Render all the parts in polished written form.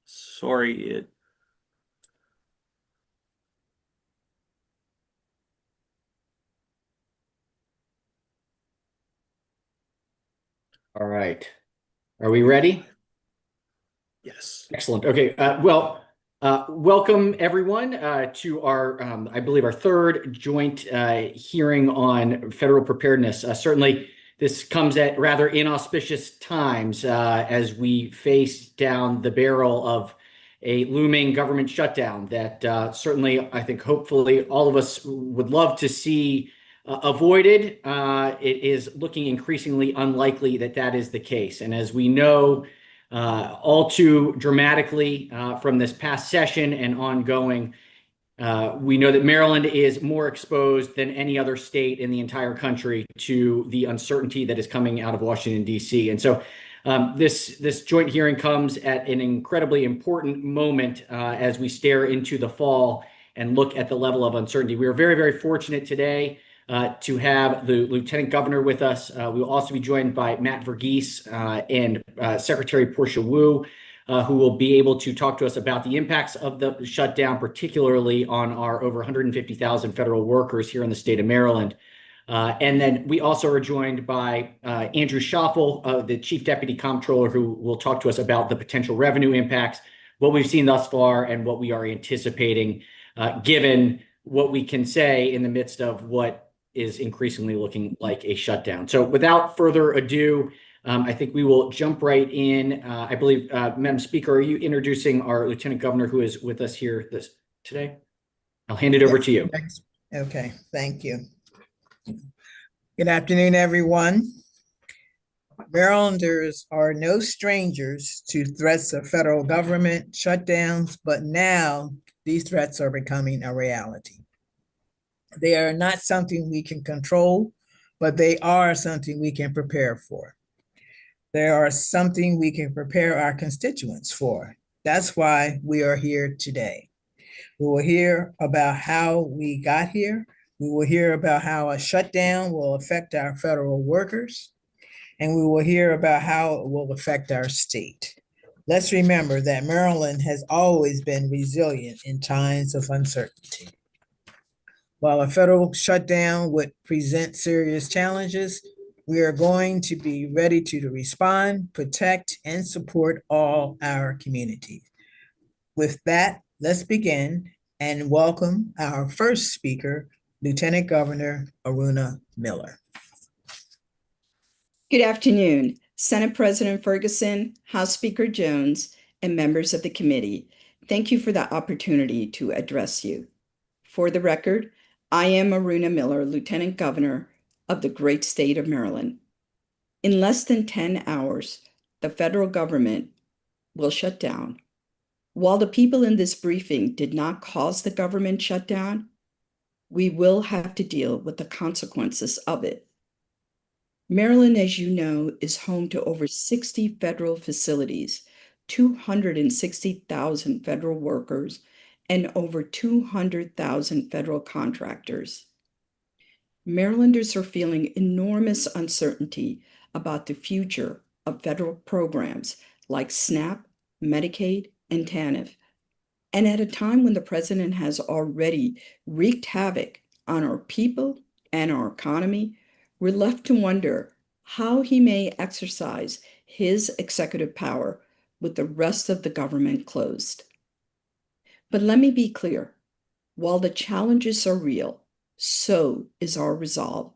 Sorry, it. All right. Are we ready? Yes. Excellent. Okay. Welcome everyone to our, I believe, our third joint hearing on federal preparedness. Certainly, this comes at rather inauspicious times as we face down the barrel of a looming government shutdown that certainly, I think, hopefully, all of us would love to see avoided. It is looking increasingly unlikely that that is the case. And as we know, all too dramatically from this past session and ongoing, we know that Maryland is more exposed than any other state in the entire country to the uncertainty that is coming out of Washington, D.C. And so this joint hearing comes at an incredibly important moment as we stare into the fall and look at the level of uncertainty. We are very, very fortunate today to have the Lieutenant Governor with us. We will also be joined by Matt Verghese and Secretary Portia Wu, who will be able to talk to us about the impacts of the shutdown, particularly on our over 150,000 federal workers here in the state of Maryland. And then we also are joined by Andrew Schaffel, the Chief Deputy Comptroller, who will talk to us about the potential revenue impacts, what we've seen thus far, and what we are anticipating, given what we can say in the midst of what is increasingly looking like a shutdown. So without further ado, I think we will jump right in. I believe, Madam Speaker, are you introducing our Lieutenant Governor who is with us here today? I'll hand it over to you. Okay, thank you. Good afternoon, everyone. Marylanders are no strangers to threats of federal government shutdowns, but now these threats are becoming a reality. They are not something we can control, but they are something we can prepare for. They are something we can prepare our constituents for. That's why we are here today. We will hear about how we got here. We will hear about how a shutdown will affect our federal workers, and we will hear about how it will affect our state. Let's remember that Maryland has always been resilient in times of uncertainty. While a federal shutdown would present serious challenges, we are going to be ready to respond, protect, and support all our communities. With that, let's begin and welcome our first speaker, Lieutenant Governor Aruna Miller. Good afternoon, Senate President Ferguson, House Speaker Jones, and members of the committee. Thank you for the opportunity to address you. For the record, I am Aruna Miller, Lieutenant Governor of the great state of Maryland. In less than 10 hours, the federal government will shut down. While the people in this briefing did not cause the government shutdown, we will have to deal with the consequences of it. Maryland, as you know, is home to over 60 federal facilities, 260,000 federal workers, and over 200,000 federal contractors. Marylanders are feeling enormous uncertainty about the future of federal programs like SNAP, Medicaid, and TANF. And at a time when the president has already wreaked havoc on our people and our economy, we're left to wonder how he may exercise his executive power with the rest of the government closed. But let me be clear, while the challenges are real, so is our resolve.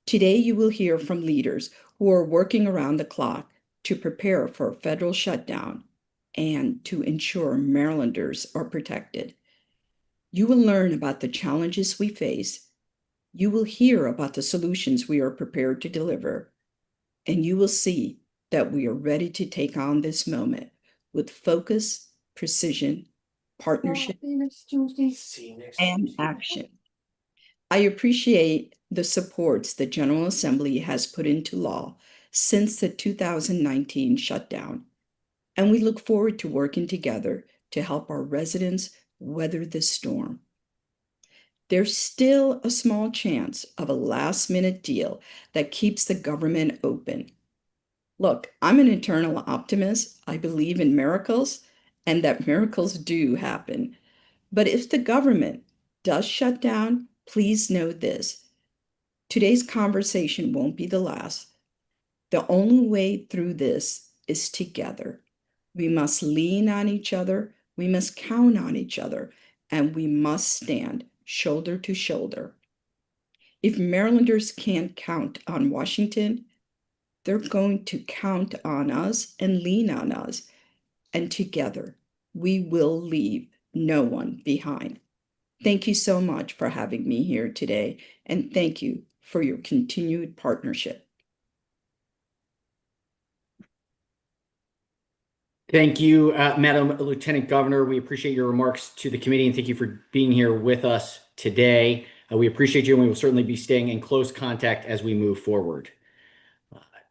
Today, you will hear from leaders who are working around the clock to prepare for a federal shutdown and to ensure Marylanders are protected. You will learn about the challenges we face. You will hear about the solutions we are prepared to deliver. And you will see that we are ready to take on this moment with focus, precision, partnership, and action. I appreciate the supports the General Assembly has put into law since the 2019 shutdown, and we look forward to working together to help our residents weather this storm. There's still a small chance of a last-minute deal that keeps the government open. Look, I'm an eternal optimist. I believe in miracles, and that miracles do happen. But if the government does shut down, please know this. Today's conversation won't be the last. The only way through this is together. We must lean on each other, we must count on each other, and we must stand shoulder to shoulder. If Marylanders can't count on Washington, they're going to count on us and lean on us. And together, we will leave no one behind. Thank you so much for having me here today, and thank you for your continued partnership. Thank you, Madam Lieutenant Governor. We appreciate your remarks to the committee, and thank you for being here with us today. We appreciate you, and we will certainly be staying in close contact as we move forward.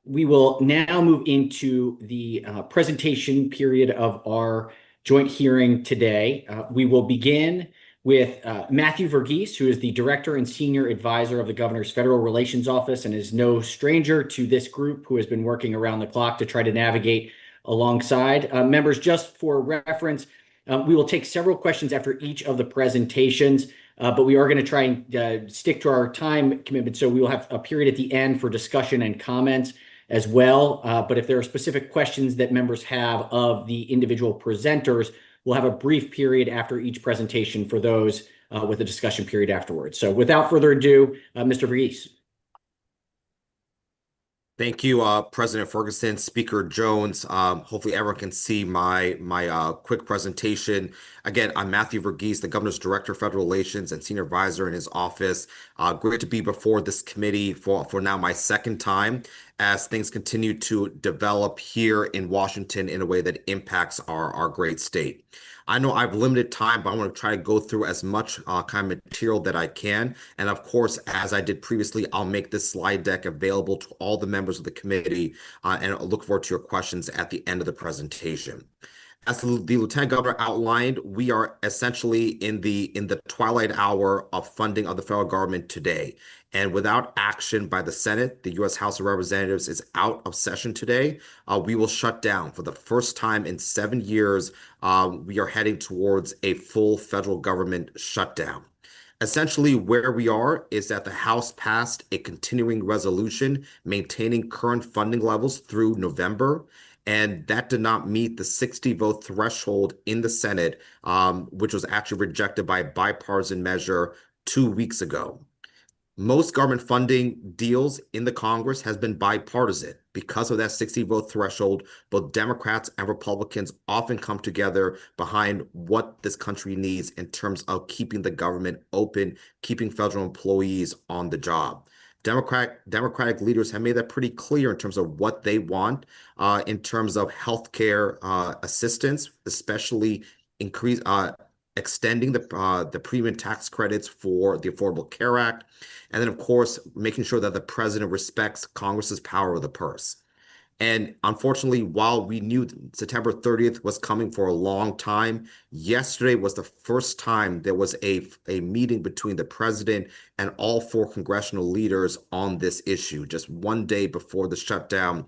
We will now move into the presentation period of our joint hearing today. We will begin with Matthew Verghese, who is the Director and Senior Advisor of the Governor's Federal Relations Office and is no stranger to this group, who has been working around the clock to try to navigate alongside. Members, just for reference, we will take several questions after each of the presentations, but we are going to try and stick to our time commitment. So we will have a period at the end for discussion and comments as well. But if there are specific questions that members have of the individual presenters, we'll have a brief period after each presentation for those with a discussion period afterwards. So without further ado, Mr. Verghese. Thank you, President Ferguson, Speaker Jones. Hopefully everyone can see my quick presentation. Again, I'm Matthew Verghese, the Governor's Director of Federal Relations and Senior Advisor in his office. Great to be before this committee for now my second time as things continue to develop here in Washington in a way that impacts our great state. I know I have limited time, but I want to try to go through as much kind of material that I can. And of course, as I did previously, I'll make this slide deck available to all the members of the committee, and I look forward to your questions at the end of the presentation. As the Lieutenant Governor outlined, we are essentially in the twilight hour of funding of the federal government today. And without action by the Senate, the U.S. House of Representatives is out of session today. We will shut down for the first time in 7 years. We are heading towards a full federal government shutdown. Essentially, where we are is that the House passed a continuing resolution maintaining current funding levels through November, and that did not meet the 60-vote threshold in the Senate, which was actually rejected by a bipartisan measure 2 weeks ago. Most government funding deals in the Congress has been bipartisan. Because of that 60-vote threshold, both Democrats and Republicans often come together behind what this country needs in terms of keeping the government open, keeping federal employees on the job. Democratic leaders have made that pretty clear in terms of what they want in terms of healthcare assistance, especially extending the premium tax credits for the Affordable Care Act, and then, of course, making sure that the president respects Congress's power of the purse. And unfortunately, while we knew September 30th was coming for a long time, yesterday was the first time there was a meeting between the president and all 4 congressional leaders on this issue, just one day before the shutdown.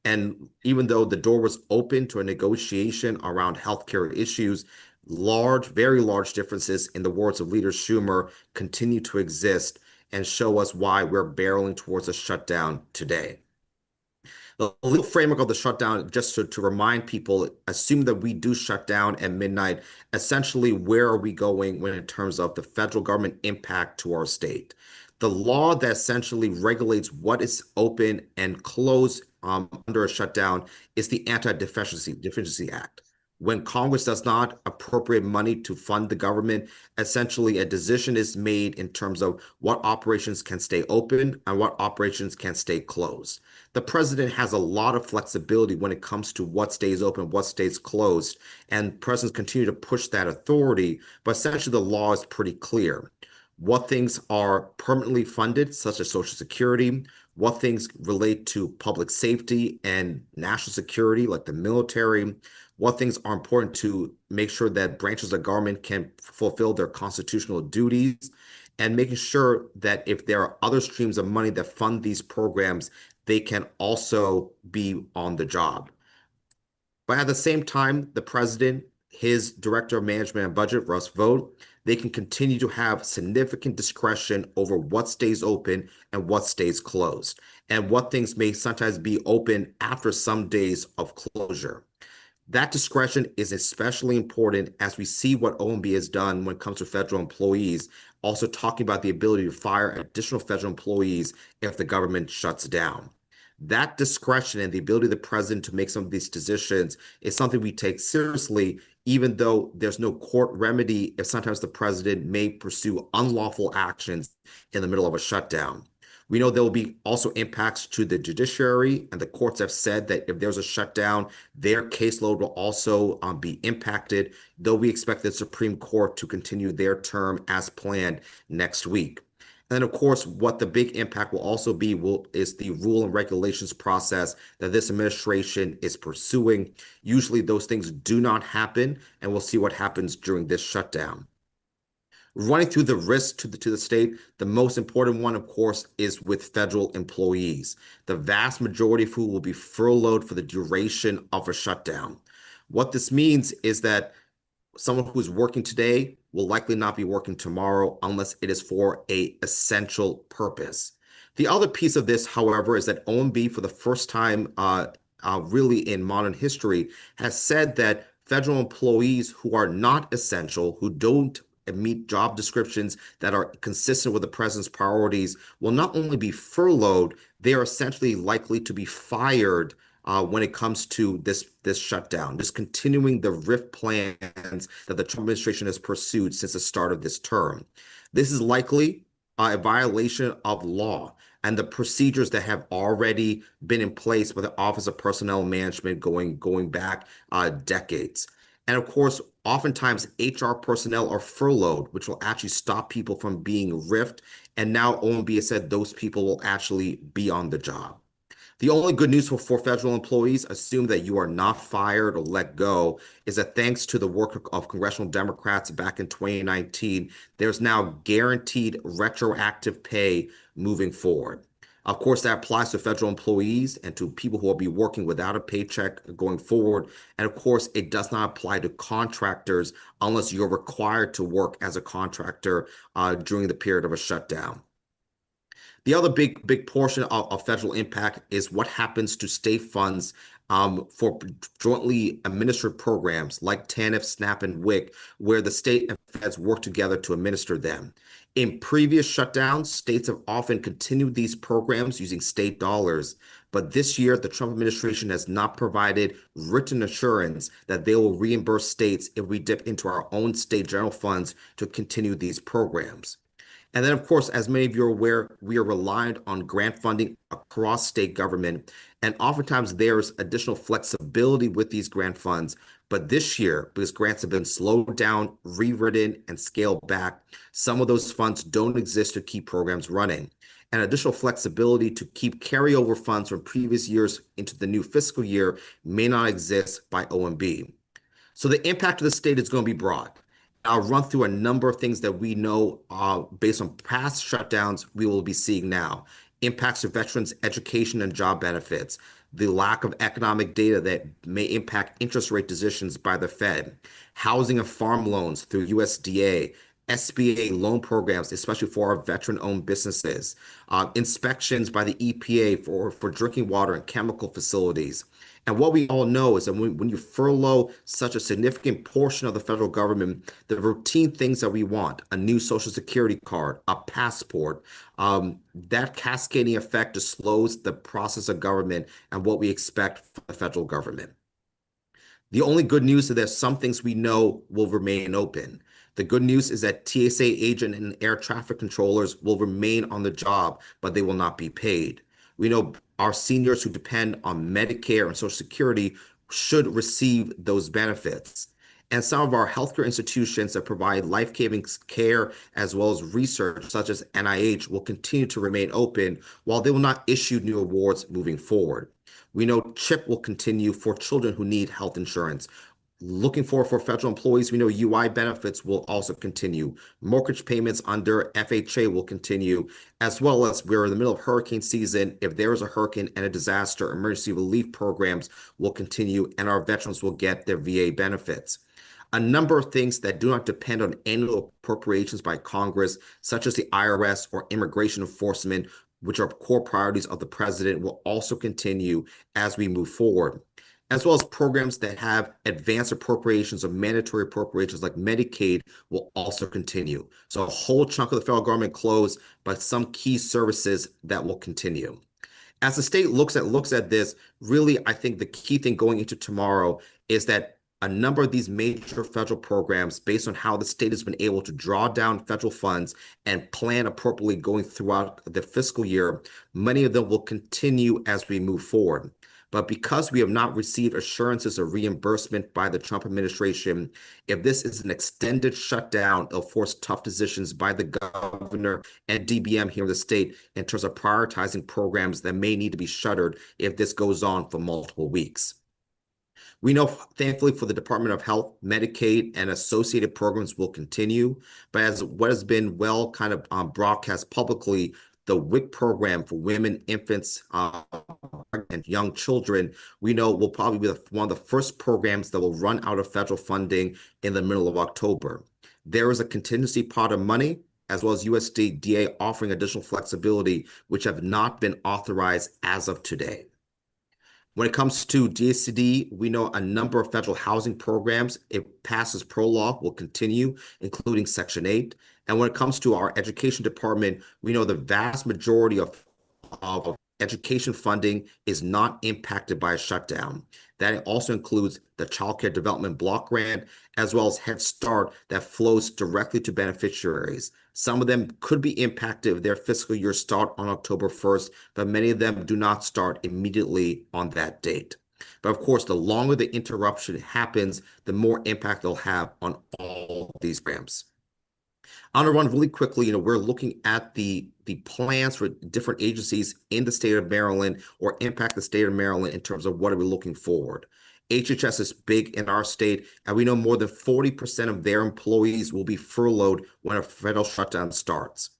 And even though the door was open to a negotiation around healthcare issues, very large differences, in the words of Leader Schumer, continue to exist and show us why we're barreling towards a shutdown today. The legal framework of the shutdown, just to remind people, assume that we do shut down at midnight. Essentially, where are we going in terms of the federal government impact to our state? The law that essentially regulates what is open and closed under a shutdown is the Anti-Deficiency Act. When Congress does not appropriate money to fund the government, essentially a decision is made in terms of what operations can stay open and what operations can stay closed. The president has a lot of flexibility when it comes to what stays open, what stays closed, and presidents continue to push that authority, but essentially the law is pretty clear. What things are permanently funded, such as Social Security, what things relate to public safety and national security, like the military, what things are important to make sure that branches of government can fulfill their constitutional duties, and making sure that if there are other streams of money that fund these programs, they can also be on the job. But at the same time, the president, his Director of Management and Budget, Russ Vought, they can continue to have significant discretion over what stays open and what stays closed, and what things may sometimes be open after some days of closure. That discretion is especially important as we see what OMB has done when it comes to federal employees, also talking about the ability to fire additional federal employees if the government shuts down. That discretion and the ability of the president to make some of these decisions is something we take seriously, even though there's no court remedy if sometimes the president may pursue unlawful actions in the middle of a shutdown. We know there will be also impacts to the judiciary, and the courts have said that if there's a shutdown, their caseload will also be impacted, though we expect the Supreme Court to continue their term as planned next week. And then, of course, what the big impact will also be is the rule and regulations process that this administration is pursuing. Usually those things do not happen, and we'll see what happens during this shutdown. Running through the risks to the state, the most important one, of course, is with federal employees, the vast majority of who will be furloughed for the duration of a shutdown. What this means is that someone who is working today will likely not be working tomorrow unless it is for an essential purpose. The other piece of this, however, is that OMB, for the first time really in modern history, has said that federal employees who are not essential, who don't meet job descriptions that are consistent with the president's priorities, will not only be furloughed, they are essentially likely to be fired when it comes to this shutdown, just continuing the RIF plans that the Trump administration has pursued since the start of this term. This is likely a violation of law and the procedures that have already been in place by the Office of Personnel Management going back decades. And of course, oftentimes HR personnel are furloughed, which will actually stop people from being RIFed. And now OMB has said those people will actually be on the job. The only good news for federal employees, assume that you are not fired or let go, is that thanks to the work of congressional Democrats back in 2019, there's now guaranteed retroactive pay moving forward. Of course, that applies to federal employees and to people who will be working without a paycheck going forward. And of course, it does not apply to contractors unless you're required to work as a contractor during the period of a shutdown. The other big portion of federal impact is what happens to state funds for jointly administered programs like TANF, SNAP, and WIC, where the state and feds work together to administer them. In previous shutdowns, states have often continued these programs using state dollars, but this year, the Trump administration has not provided written assurance that they will reimburse states if we dip into our own state general funds to continue these programs. And then, of course, as many of you are aware, we are reliant on grant funding across state government. And oftentimes there's additional flexibility with these grant funds. But this year, because grants have been slowed down, rewritten, and scaled back, some of those funds don't exist to keep programs running. And additional flexibility to keep carryover funds from previous years into the new fiscal year may not exist by OMB. So the impact of the state is going to be broad. I'll run through a number of things that we know based on past shutdowns we will be seeing now. Impacts to veterans' education and job benefits, the lack of economic data that may impact interest rate decisions by the Fed, housing and farm loans through USDA, SBA loan programs, especially for our veteran-owned businesses, inspections by the EPA for drinking water and chemical facilities. And what we all know is that when you furlough such a significant portion of the federal government, the routine things that we want, a new Social Security card, a passport, that cascading effect just slows the process of government and what we expect from the federal government. The only good news is that some things we know will remain open. The good news is that TSA agent and air traffic controllers will remain on the job, but they will not be paid. We know our seniors who depend on Medicare and Social Security should receive those benefits. And some of our healthcare institutions that provide life-saving care as well as research, such as NIH, will continue to remain open while they will not issue new awards moving forward. We know CHIP will continue for children who need health insurance. Looking for federal employees, we know UI benefits will also continue. Mortgage payments under FHA will continue, as well as we're in the middle of hurricane season. If there is a hurricane and a disaster, emergency relief programs will continue, and our veterans will get their VA benefits. A number of things that do not depend on annual appropriations by Congress, such as the IRS or immigration enforcement, which are core priorities of the president, will also continue as we move forward, as well as programs that have advanced appropriations or mandatory appropriations like Medicaid will also continue. So a whole chunk of the federal government closed, but some key services that will continue. As the state looks at this, really, I think the key thing going into tomorrow is that a number of these major federal programs, based on how the state has been able to draw down federal funds and plan appropriately going throughout the fiscal year, many of them will continue as we move forward. But because we have not received assurances of reimbursement by the Trump administration, if this is an extended shutdown, it'll force tough decisions by the governor and DBM here in the state in terms of prioritizing programs that may need to be shuttered if this goes on for multiple weeks. We know, thankfully, for the Department of Health, Medicaid and associated programs will continue, but as what has been well kind of broadcast publicly, the WIC program for women, infants, and young children, we know will probably be one of the first programs that will run out of federal funding in the middle of October. There is a contingency pot of money, as well as USDA offering additional flexibility, which have not been authorized as of today. When it comes to DCD, we know a number of federal housing programs, if passes pro-law, will continue, including Section 8. And when it comes to our education department, we know the vast majority of education funding is not impacted by a shutdown. That also includes the Child Care Development Block Grant, as well as Head Start that flows directly to beneficiaries. Some of them could be impacted if their fiscal year start on October 1st, but many of them do not start immediately on that date. But of course, the longer the interruption happens, the more impact they'll have on all of these programs. I'm going to run really quickly. We're looking at the plans for different agencies in the state of Maryland or impact the state of Maryland in terms of what are we looking forward. HHS is big in our state, and we know more than 40% of their employees will be furloughed when a federal shutdown starts.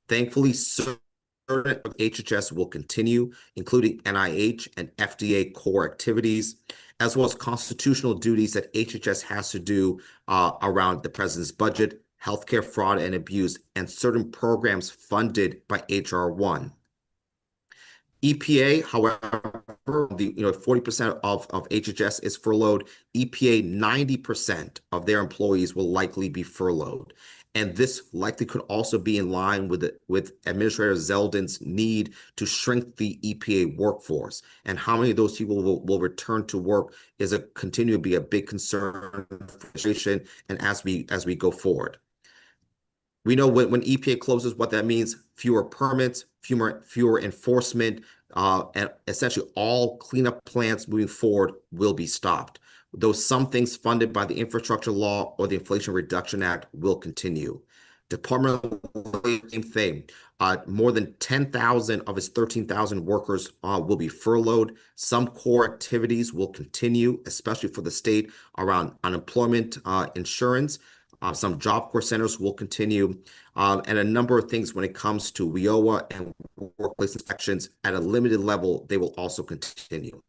Thankfully, certain of HHS will continue, including NIH and FDA core activities, as well as constitutional duties that HHS has to do around the president's budget, healthcare fraud and abuse, and certain programs funded by H.R. 1. EPA, however, 40% of HHS is furloughed. EPA, 90% of their employees will likely be furloughed. And this likely could also be in line with Administrator Zeldin's need to shrink the EPA workforce. And how many of those people will return to work is continue to be a big concern and as we go forward. We know when EPA closes, what that means: fewer permits, fewer enforcement, and essentially all cleanup plans moving forward will be stopped. Though some things funded by the Infrastructure Law or the Inflation Reduction Act will continue. Department of Labor, same thing. More than 10,000 of its 13,000 workers will be furloughed. Some core activities will continue, especially for the state around unemployment insurance. Some Job Corps centers will continue, and a number of things when it comes to WIOA and workplace inspections at a limited level, they will also continue.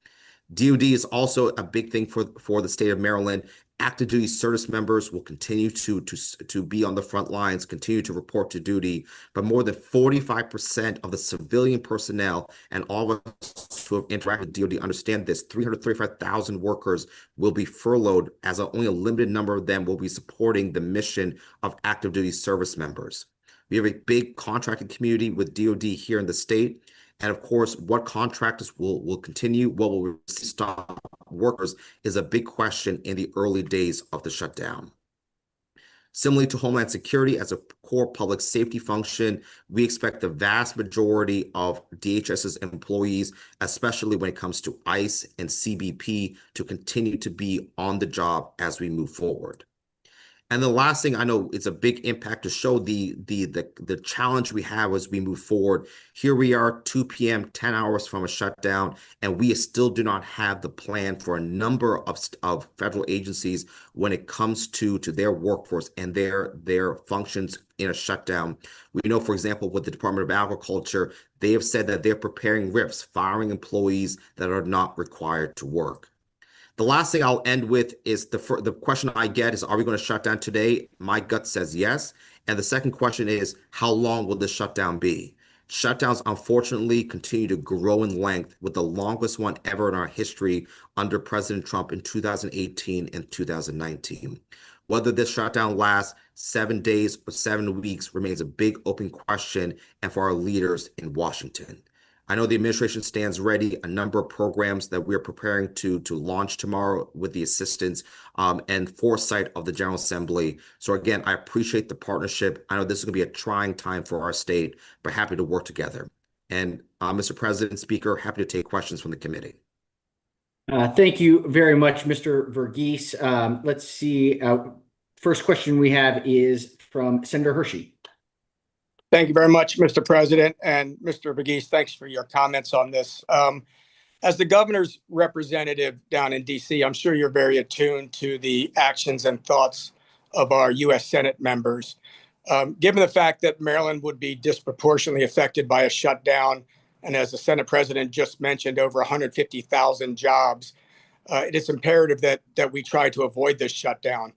DoD is also a big thing for the state of Maryland. Active duty service members will continue to be on the front lines, continue to report to duty, but more than 45% of the civilian personnel, and all of us who have interacted with DoD understand this, 335,000 workers will be furloughed, as only a limited number of them will be supporting the mission of active duty service members. We have a big contracting community with DoD here in the state. And of course, what contractors will continue, what will stop workers is a big question in the early days of the shutdown. Similarly to Homeland Security, as a core public safety function, we expect the vast majority of DHS's employees, especially when it comes to ICE and CBP, to continue to be on the job as we move forward. And the last thing, I know it's a big impact to show the challenge we have as we move forward. Here we are, 2 p.m., 10 hours from a shutdown, and we still do not have the plan for a number of federal agencies when it comes to their workforce and their functions in a shutdown. We know, for example, with the Department of Agriculture, they have said that they're preparing RIFs, firing employees that are not required to work. The last thing I'll end with is the question I get is, are we going to shut down today? My gut says yes. And the second question is, how long will this shutdown be? Shutdowns, unfortunately, continue to grow in length, with the longest one ever in our history under President Trump in 2018 and 2019. Whether this shutdown lasts 7 days or 7 weeks remains a big open question, and for our leaders in Washington. I know the administration stands ready, a number of programs that we're preparing to launch tomorrow with the assistance and foresight of the General Assembly. So again, I appreciate the partnership. I know this is going to be a trying time for our state, but happy to work together. And Mr. President, Speaker, happy to take questions from the committee. Thank you very much, Mr. Verghese. Let's see. First question we have is from Senator Hershey. Thank you very much, Mr. President. And Mr. Verghese, thanks for your comments on this. As the governor's representative down in D.C., I'm sure you're very attuned to the actions and thoughts of our U.S. Senate members. Given the fact that Maryland would be disproportionately affected by a shutdown, and as the Senate President just mentioned, over 150,000 jobs, it is imperative that we try to avoid this shutdown.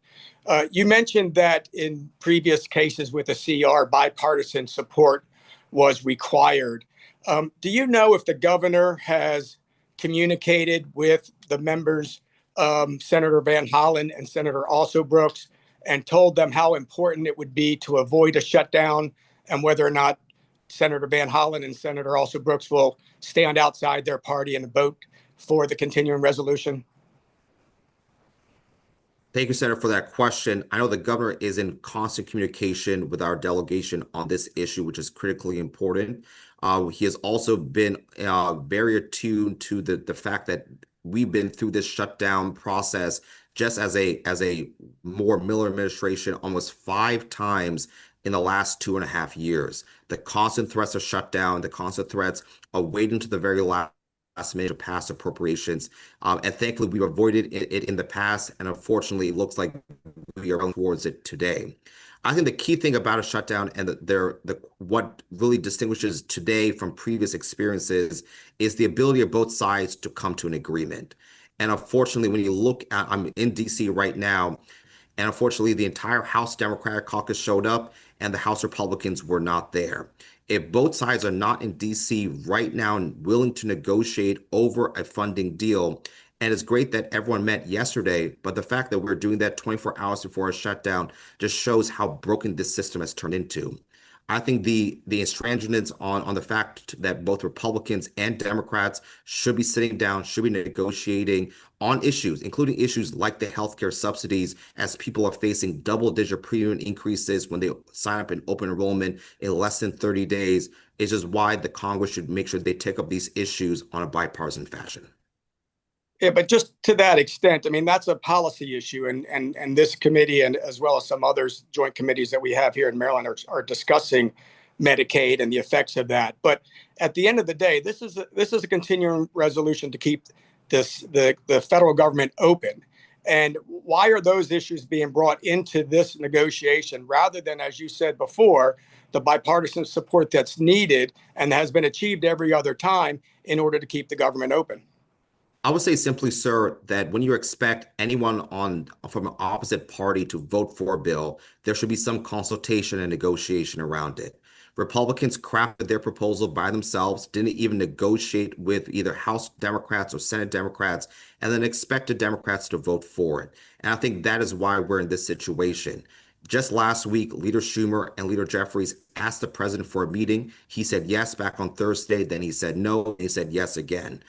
You mentioned that in previous cases with the CR, bipartisan support was required. Do you know if the governor has communicated with the members, Senator Van Hollen and Senator Alsobrooks, and told them how important it would be to avoid a shutdown, and whether or not Senator Van Hollen and Senator Alsobrooks will stand outside their party and vote for the continuing resolution? Thank you, Senator, for that question. I know the governor is in constant communication with our delegation on this issue, which is critically important. He has also been very attuned to the fact that we've been through this shutdown process just as a more Miller administration almost 5 times in the last 2.5 years. The constant threats of shutdown, the constant threats of waiting to the very last minute to pass appropriations. And thankfully, we've avoided it in the past. And unfortunately, it looks like we are going towards it today. I think the key thing about a shutdown and what really distinguishes today from previous experiences is the ability of both sides to come to an agreement. And unfortunately, when you look at, I'm in D.C. right now, and unfortunately, the entire House Democratic caucus showed up and the House Republicans were not there. If both sides are not in D.C. right now and willing to negotiate over a funding deal, and it's great that everyone met yesterday, but the fact that we're doing that 24 hours before a shutdown just shows how broken this system has turned into. I think the intransigence on the fact that both Republicans and Democrats should be sitting down, should be negotiating on issues, including issues like the healthcare subsidies, as people are facing double-digit premium increases when they sign up in open enrollment in less than 30 days, is just why the Congress should make sure they take up these issues on a bipartisan fashion. Yeah, but just to that extent, I mean, that's a policy issue, and this committee, and as well as some others, joint committees that we have here in Maryland, are discussing Medicaid and the effects of that. But at the end of the day, this is a continuing resolution to keep the federal government open. And why are those issues being brought into this negotiation rather than, as you said before, the bipartisan support that's needed and has been achieved every other time in order to keep the government open? I would say simply, sir, that when you expect anyone from an opposite party to vote for a bill, there should be some consultation and negotiation around it. Republicans crafted their proposal by themselves, didn't even negotiate with either House Democrats or Senate Democrats, and then expected Democrats to vote for it. And I think that is why we're in this situation. Just last week, Leader Schumer and Leader Jeffries asked the president for a meeting. He said yes back on Thursday, then he said no, and he said yes again.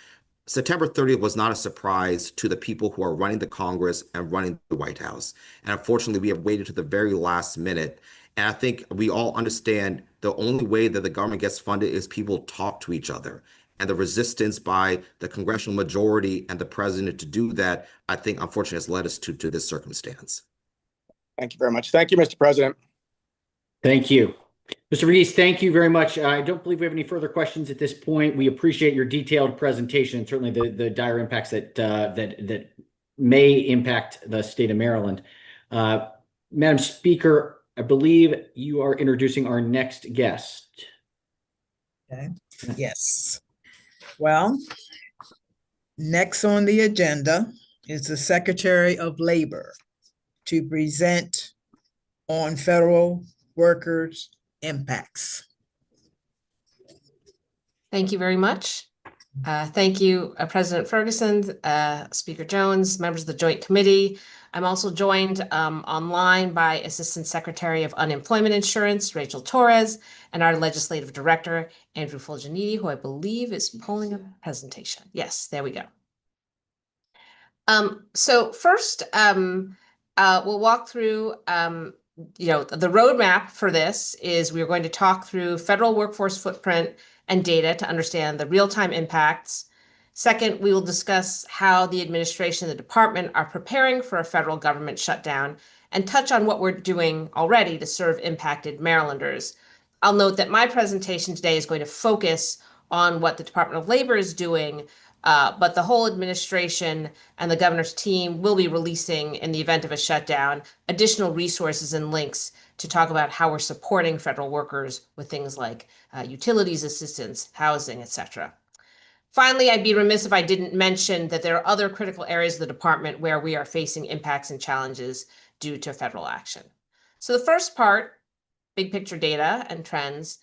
September 30th was not a surprise to the people who are running the Congress and running the White House. And unfortunately, we have waited to the very last minute. And I think we all understand the only way that the government gets funded is people talk to each other. And the resistance by the congressional majority and the president to do that, I think, unfortunately, has led us to this circumstance. Thank you very much. Thank you, Mr. President. Thank you. Mr. Verghese, thank you very much. I don't believe we have any further questions at this point. We appreciate your detailed presentation and certainly the dire impacts that may impact the state of Maryland. Madam Speaker, I believe you are introducing our next guest. Okay. Yes. Well, next on the agenda is the Secretary of Labor to present on federal workers' impacts. Thank you very much. Thank you, President Ferguson, Speaker Jones, members of the Joint Committee. I'm also joined online by Assistant Secretary of Unemployment Insurance, Rachel Torres, and our Legislative Director, Andrew Fulginiti, who I believe is pulling a presentation. Yes, there we go. So first, we'll walk through, the roadmap for this is we're going to talk through federal workforce footprint and data to understand the real-time impacts. Second, we will discuss how the administration and the department are preparing for a federal government shutdown and touch on what we're doing already to serve impacted Marylanders. I'll note that my presentation today is going to focus on what the Department of Labor is doing, but the whole administration and the governor's team will be releasing, in the event of a shutdown, additional resources and links to talk about how we're supporting federal workers with things like utilities assistance, housing, etc. Finally, I'd be remiss if I didn't mention that there are other critical areas of the department where we are facing impacts and challenges due to federal action. So the first part, big picture data and trends.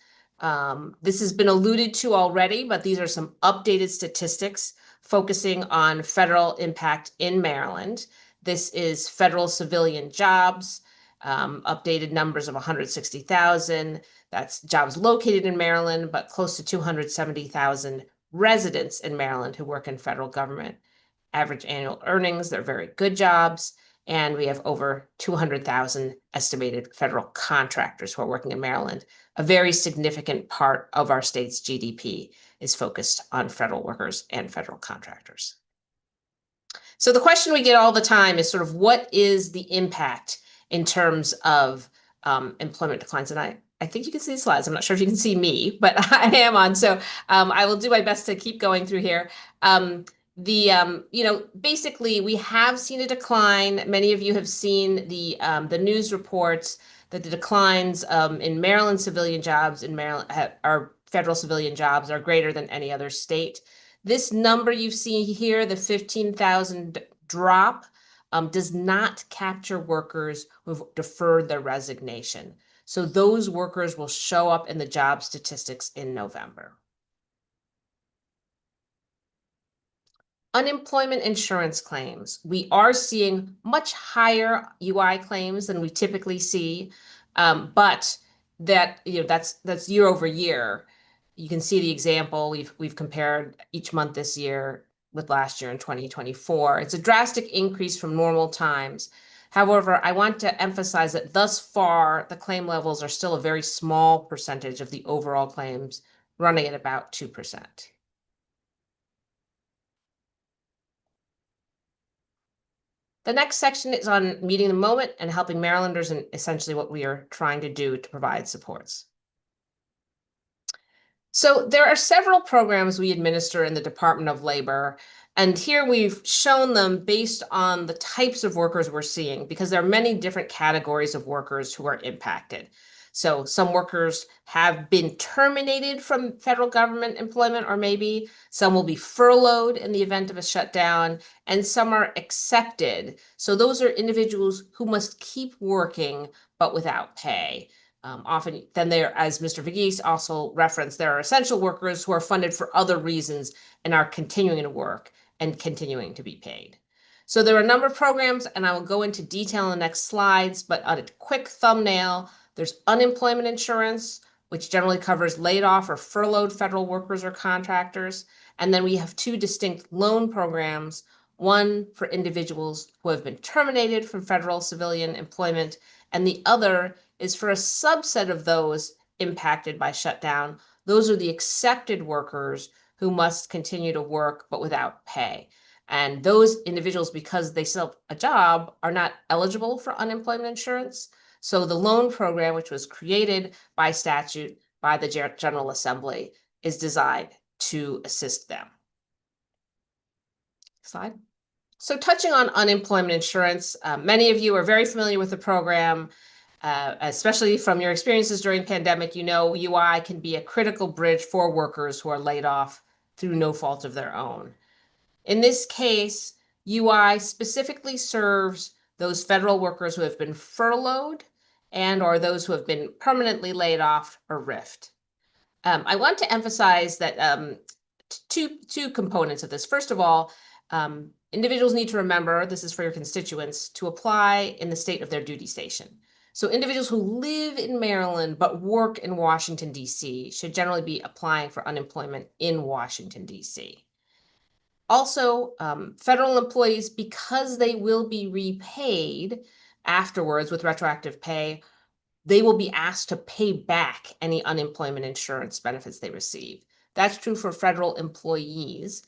This has been alluded to already, but these are some updated statistics focusing on federal impact in Maryland. This is federal civilian jobs, updated numbers of 160,000. That's jobs located in Maryland, but close to 270,000 residents in Maryland who work in federal government. Average annual earnings, they're very good jobs. And we have over 200,000 estimated federal contractors who are working in Maryland. A very significant part of our state's GDP is focused on federal workers and federal contractors. So the question we get all the time is sort of what is the impact in terms of employment declines? And I think you can see the slides. I'm not sure if you can see me, but I am on. So I will do my best to keep going through here. Basically, we have seen a decline. Many of you have seen the news reports that the declines in Maryland civilian jobs in Maryland are federal civilian jobs are greater than any other state. This number you see here, the 15,000 drop, does not capture workers who've deferred their resignation. So those workers will show up in the job statistics in November. Unemployment insurance claims. We are seeing much higher UI claims than we typically see, but that's year over year. You can see the example. We've compared each month this year with last year in 2024. It's a drastic increase from normal times. However, I want to emphasize that thus far, the claim levels are still a very small percentage of the overall claims, running at about 2%. The next section is on meeting the moment and helping Marylanders, and essentially what we are trying to do to provide supports. So there are several programs we administer in the Department of Labor, and here we've shown them based on the types of workers we're seeing, because there are many different categories of workers who are impacted. So some workers have been terminated from federal government employment, or maybe some will be furloughed in the event of a shutdown, and some are accepted. So those are individuals who must keep working, but without pay. Often, then there, as Mr. Verghese also referenced, there are essential workers who are funded for other reasons and are continuing to work and continuing to be paid. So there are a number of programs, and I will go into detail in the next slides, but on a quick thumbnail, there's unemployment insurance, which generally covers laid off or furloughed federal workers or contractors. And then we have two distinct loan programs, one for individuals who have been terminated from federal civilian employment, and the other is for a subset of those impacted by shutdown. Those are the accepted workers who must continue to work but without pay. And those individuals, because they still have a job, are not eligible for unemployment insurance. So the loan program, which was created by statute by the General Assembly, is designed to assist them. Slide. So touching on unemployment insurance, many of you are very familiar with the program, especially from your experiences during the pandemic. You know, UI can be a critical bridge for workers who are laid off through no fault of their own. In this case, UI specifically serves those federal workers who have been furloughed and or those who have been permanently laid off or RIFed. I want to emphasize that two components of this. First of all, individuals need to remember, this is for your constituents, to apply in the state of their duty station. So individuals who live in Maryland but work in Washington, D.C. should generally be applying for unemployment in Washington, D.C. Also, federal employees, because they will be repaid afterwards with retroactive pay, they will be asked to pay back any unemployment insurance benefits they receive. That's true for federal employees.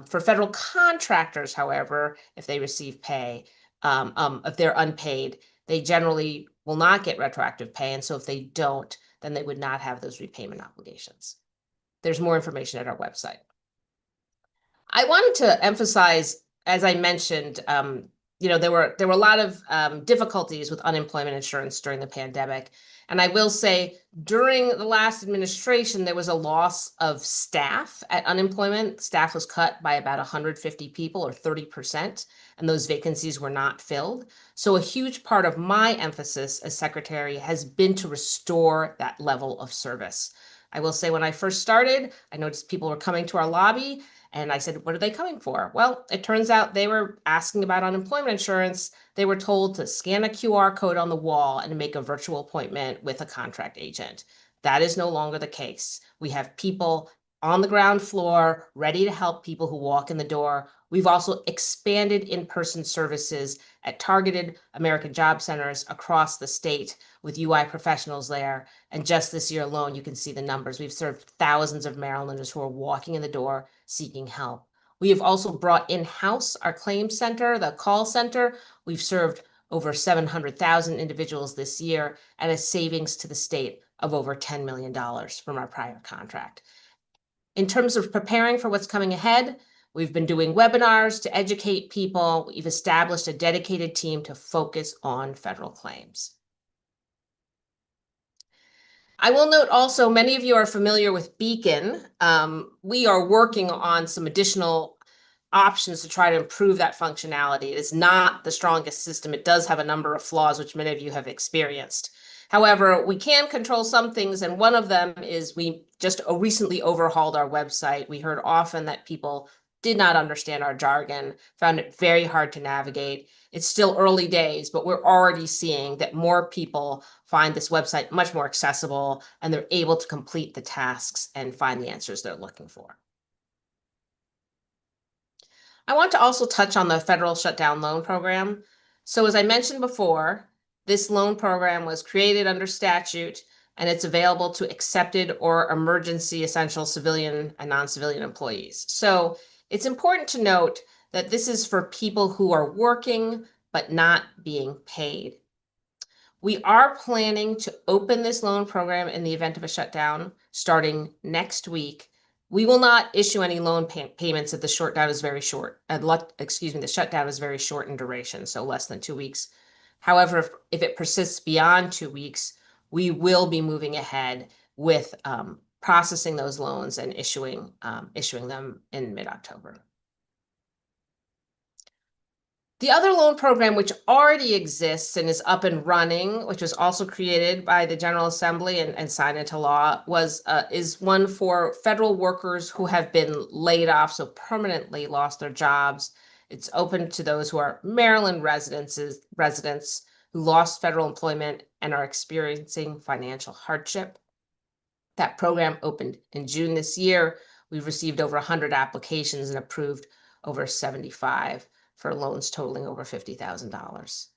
For federal contractors, however, if they receive pay, if they're unpaid, they generally will not get retroactive pay. And so if they don't, then they would not have those repayment obligations. There's more information at our website. I wanted to emphasize, as I mentioned, there were a lot of difficulties with unemployment insurance during the pandemic. And I will say, during the last administration, there was a loss of staff at unemployment. Staff was cut by about 150 people, or 30%, and those vacancies were not filled. So a huge part of my emphasis as secretary has been to restore that level of service. I will say, when I first started, I noticed people were coming to our lobby, and I said, what are they coming for? Well, it turns out they were asking about unemployment insurance. They were told to scan a QR code on the wall and make a virtual appointment with a contract agent. That is no longer the case. We have people on the ground floor ready to help people who walk in the door. We've also expanded in-person services at targeted American job centers across the state with UI professionals there. And just this year alone, you can see the numbers. We've served thousands of Marylanders who are walking in the door seeking help. We have also brought in-house our claims center, the call center. We've served over 700,000 individuals this year at a savings to the state of over $10 million from our prior contract. In terms of preparing for what's coming ahead, we've been doing webinars to educate people. We've established a dedicated team to focus on federal claims. I will note also, many of you are familiar with Beacon. We are working on some additional options to try to improve that functionality. It is not the strongest system. It does have a number of flaws, which many of you have experienced. However, we can control some things, and one of them is we just recently overhauled our website. We heard often that people did not understand our jargon, found it very hard to navigate. It's still early days, but we're already seeing that more people find this website much more accessible, and they're able to complete the tasks and find the answers they're looking for. I want to also touch on the federal shutdown loan program. So as I mentioned before, this loan program was created under statute, and it's available to accepted or emergency essential civilian and non-civilian employees. So it's important to note that this is for people who are working but not being paid. We are planning to open this loan program in the event of a shutdown starting next week. We will not issue any loan payments if the shutdown is very short. The shutdown is very short in duration, so less than 2 weeks. However, if it persists beyond 2 weeks, we will be moving ahead with processing those loans and issuing them in mid-October. The other loan program, which already exists and is up and running, which was also created by the General Assembly and signed into law, is one for federal workers who have been laid off, so permanently lost their jobs. It's open to those who are Maryland residents who lost federal employment and are experiencing financial hardship. That program opened in June this year. We've received over 100 applications and approved over 75 for loans totaling over $50,000.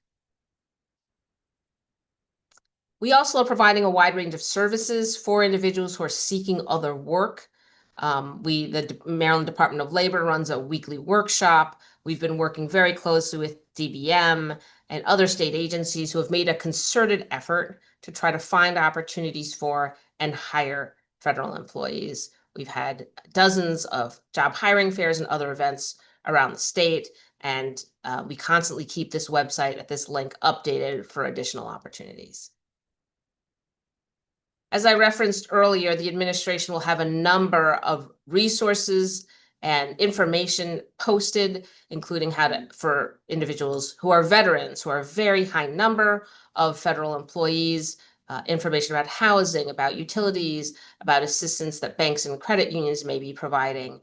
We also are providing a wide range of services for individuals who are seeking other work. The Maryland Department of Labor runs a weekly workshop. We've been working very closely with DBM and other state agencies who have made a concerted effort to try to find opportunities for and hire federal employees. We've had dozens of job hiring fairs and other events around the state, and we constantly keep this website at this link updated for additional opportunities. As I referenced earlier, the administration will have a number of resources and information posted, including for individuals who are veterans, who are a very high number of federal employees, information about housing, about utilities, about assistance that banks and credit unions may be providing.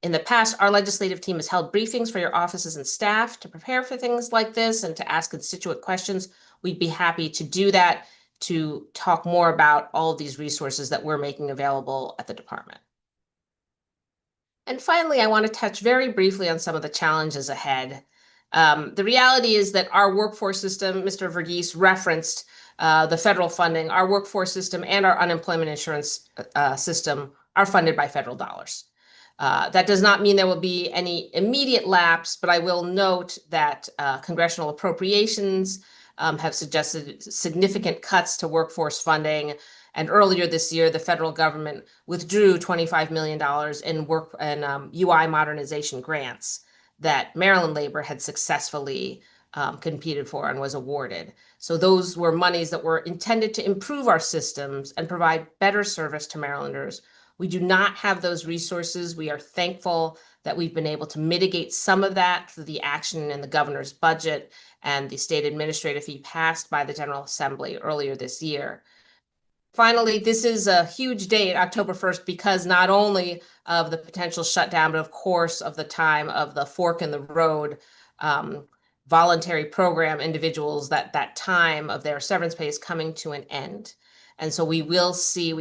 In the past, our legislative team has held briefings for your offices and staff to prepare for things like this and to ask constituent questions. We'd be happy to do that, to talk more about all of these resources that we're making available at the department. And finally, I want to touch very briefly on some of the challenges ahead. The reality is that our workforce system, Mr. Verghese referenced the federal funding, our workforce system and our unemployment insurance system are funded by federal dollars. That does not mean there will be any immediate lapse, but I will note that congressional appropriations have suggested significant cuts to workforce funding. And earlier this year, the federal government withdrew $25 million in UI modernization grants that Maryland Labor had successfully competed for and was awarded. So those were monies that were intended to improve our systems and provide better service to Marylanders. We do not have those resources. We are thankful that we've been able to mitigate some of that through the action in the governor's budget and the state administrative fee passed by the General Assembly earlier this year. Finally, this is a huge date, October 1st, because not only of the potential shutdown, but of course of the time of the fork in the road voluntary program individuals, that time of their severance pay is coming to an end. And so we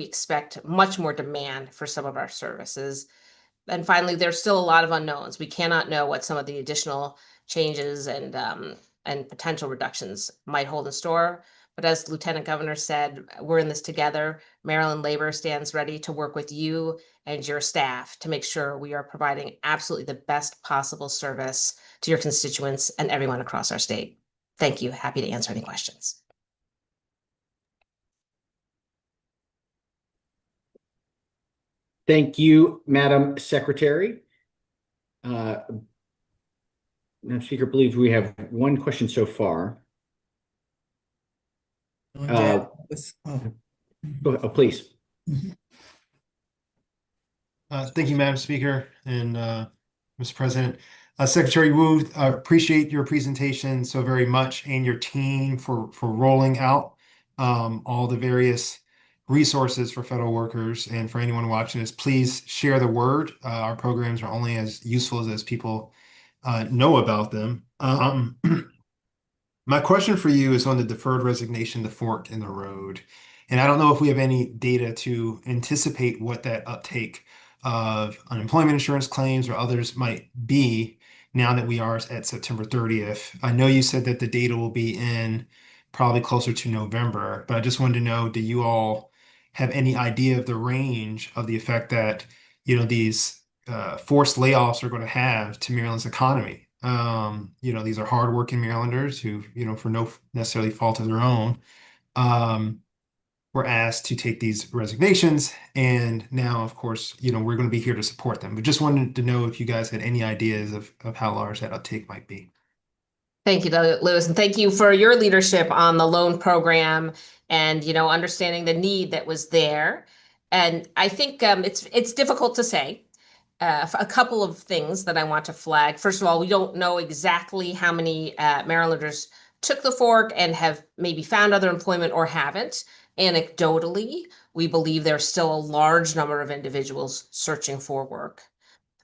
expect much more demand for some of our services. And finally, there's still a lot of unknowns. We cannot know what some of the additional changes and potential reductions might hold in store. But as Lieutenant Governor said, we're in this together. Maryland Labor stands ready to work with you and your staff to make sure we are providing absolutely the best possible service to your constituents and everyone across our state. Thank you. Happy to answer any questions. Thank you, Madam Secretary. Madam Speaker, I believe we have one question so far. Please. Thank you, Madam Speaker and Mr. President. Secretary Wu, appreciate your presentation so very much and your team for rolling out all the various resources for federal workers. And for anyone watching this, please share the word. Our programs are only as useful as people know about them. My question for you is on the deferred resignation, the fork in the road. And I don't know if we have any data to anticipate what that uptake of unemployment insurance claims or others might be now that we are at September 30th. I know you said that the data will be in probably closer to November, but I just wanted to know, do you all have any idea of the range of the effect that, these forced layoffs are going to have to Maryland's economy? These are hardworking Marylanders who, for no necessarily fault of their own, were asked to take these resignations. And now, of course, we're going to be here to support them. But just wanted to know if you guys had any ideas of how large that uptake might be. Thank you, Lewis, and thank you for your leadership on the loan program and, understanding the need that was there. And I think it's difficult to say. A couple of things that I want to flag. First of all, we don't know exactly how many Marylanders took the fork and have maybe found other employment or haven't. Anecdotally, we believe there's still a large number of individuals searching for work.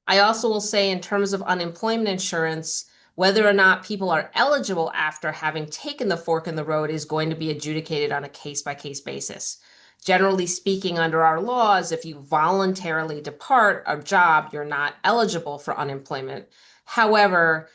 I also will say, in terms of unemployment insurance, whether or not people are eligible after having taken the fork in the road is going to be adjudicated on a case-by-case basis. Generally speaking, under our laws, if you voluntarily depart a job, you're not eligible for unemployment. However,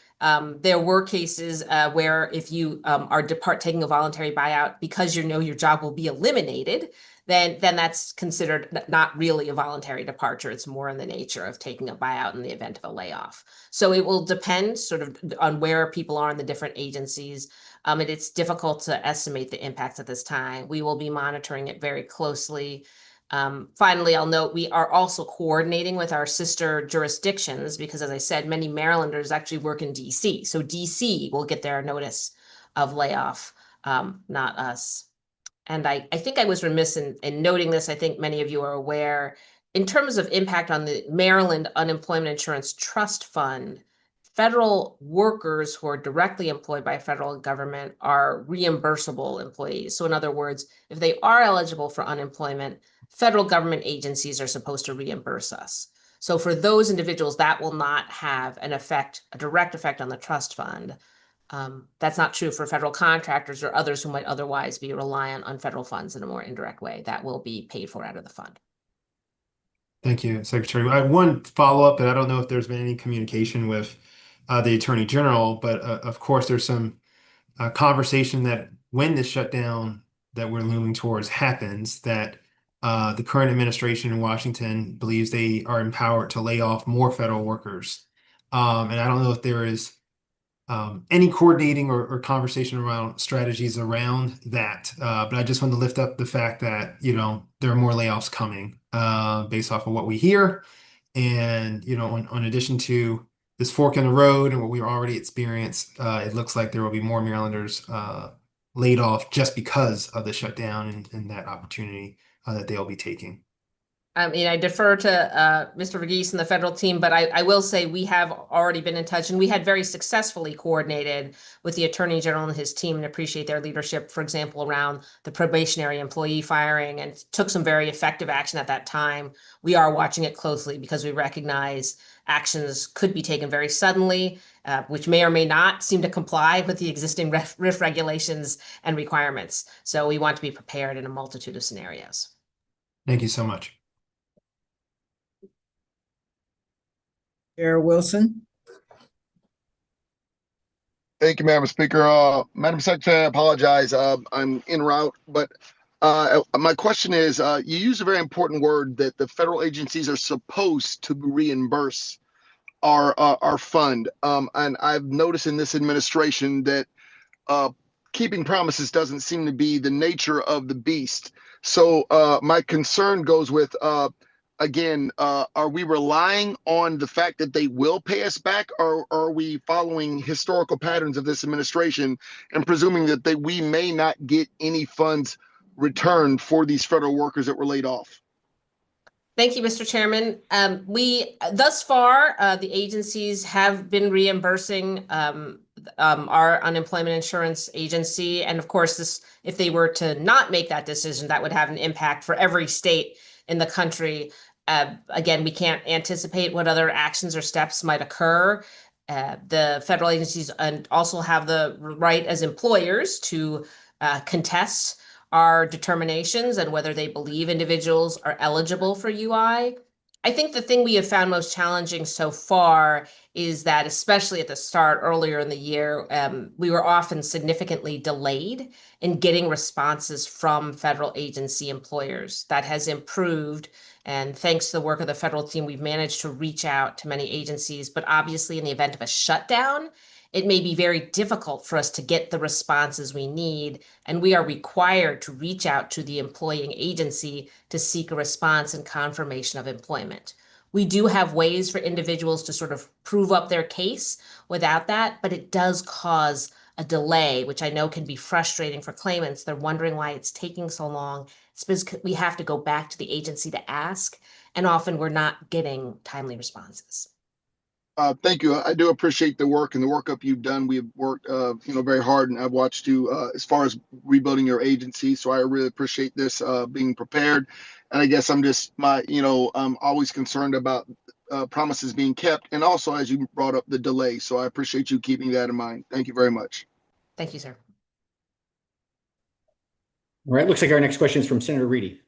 there were cases where if you are taking a voluntary buyout because your job will be eliminated, then that's considered not really a voluntary departure. It's more in the nature of taking a buyout in the event of a layoff. So it will depend sort of on where people are in the different agencies. And it's difficult to estimate the impacts at this time. We will be monitoring it very closely. Finally, I'll note we are also coordinating with our sister jurisdictions because, as I said, many Marylanders actually work in DC. So DC will get their notice of layoff, not us. And I think I was remiss in noting this. I think many of you are aware in terms of impact on the Maryland Unemployment Insurance Trust Fund, federal workers who are directly employed by federal government are reimbursable employees. So in other words, if they are eligible for unemployment, federal government agencies are supposed to reimburse us. So for those individuals, that will not have an effect, a direct effect on the trust fund. That's not true for federal contractors or others who might otherwise be reliant on federal funds in a more indirect way. That will be paid for out of the fund. Thank you, Secretary. I have one follow-up, and I don't know if there's been any communication with the Attorney General, but of course, there's some conversation that when this shutdown that we're looming towards happens, that the current administration in Washington believes they are empowered to lay off more federal workers. And I don't know if there is any coordinating or conversation around strategies around that. But I just want to lift up the fact that, there are more layoffs coming based off of what we hear. And, on addition to this fork in the road and what we already experienced, it looks like there will be more Marylanders laid off just because of the shutdown and that opportunity that they'll be taking. I mean, I defer to Mr. Verghese and the federal team, but I will say we have already been in touch, and we had very successfully coordinated with the Attorney General and his team, and appreciate their leadership, for example, around the probationary employee firing, and took some very effective action at that time. We are watching it closely because we recognize actions could be taken very suddenly, which may or may not seem to comply with the existing RIF regulations and requirements. So we want to be prepared in a multitude of scenarios. Thank you so much. Chair Wilson. Thank you, Madam Speaker. Madam Secretary, I apologize. I'm en route, but my question is, you use a very important word that the federal agencies are supposed to reimburse our fund. And I've noticed in this administration that keeping promises doesn't seem to be the nature of the beast. So my concern goes with again, are we relying on the fact that they will pay us back, or are we following historical patterns of this administration and presuming that we may not get any funds returned for these federal workers that were laid off? Thank you, Mr. Chairman. We thus far, the agencies have been reimbursing our unemployment insurance agency. And of course, if they were to not make that decision, that would have an impact for every state in the country. Again, we can't anticipate what other actions or steps might occur. The federal agencies also have the right as employers to contest our determinations and whether they believe individuals are eligible for UI. I think the thing we have found most challenging so far is that, especially at the start earlier in the year, we were often significantly delayed in getting responses from federal agency employers. That has improved. And thanks to the work of the federal team, we've managed to reach out to many agencies. But obviously, in the event of a shutdown, it may be very difficult for us to get the responses we need. And we are required to reach out to the employing agency to seek a response and confirmation of employment. We do have ways for individuals to sort of prove up their case without that, but it does cause a delay, which I know can be frustrating for claimants. They're wondering why it's taking so long. It's because we have to go back to the agency to ask, and often we're not getting timely responses. Thank you. I do appreciate the work and the workup you've done. We've worked, very hard, and I've watched you as far as rebuilding your agency. So I really appreciate this being prepared. And I guess I'm always concerned about promises being kept, and also, as you brought up, the delay. So I appreciate you keeping that in mind. Thank you very much. Thank you, sir. All right, looks like our next question is from Senator Reedy.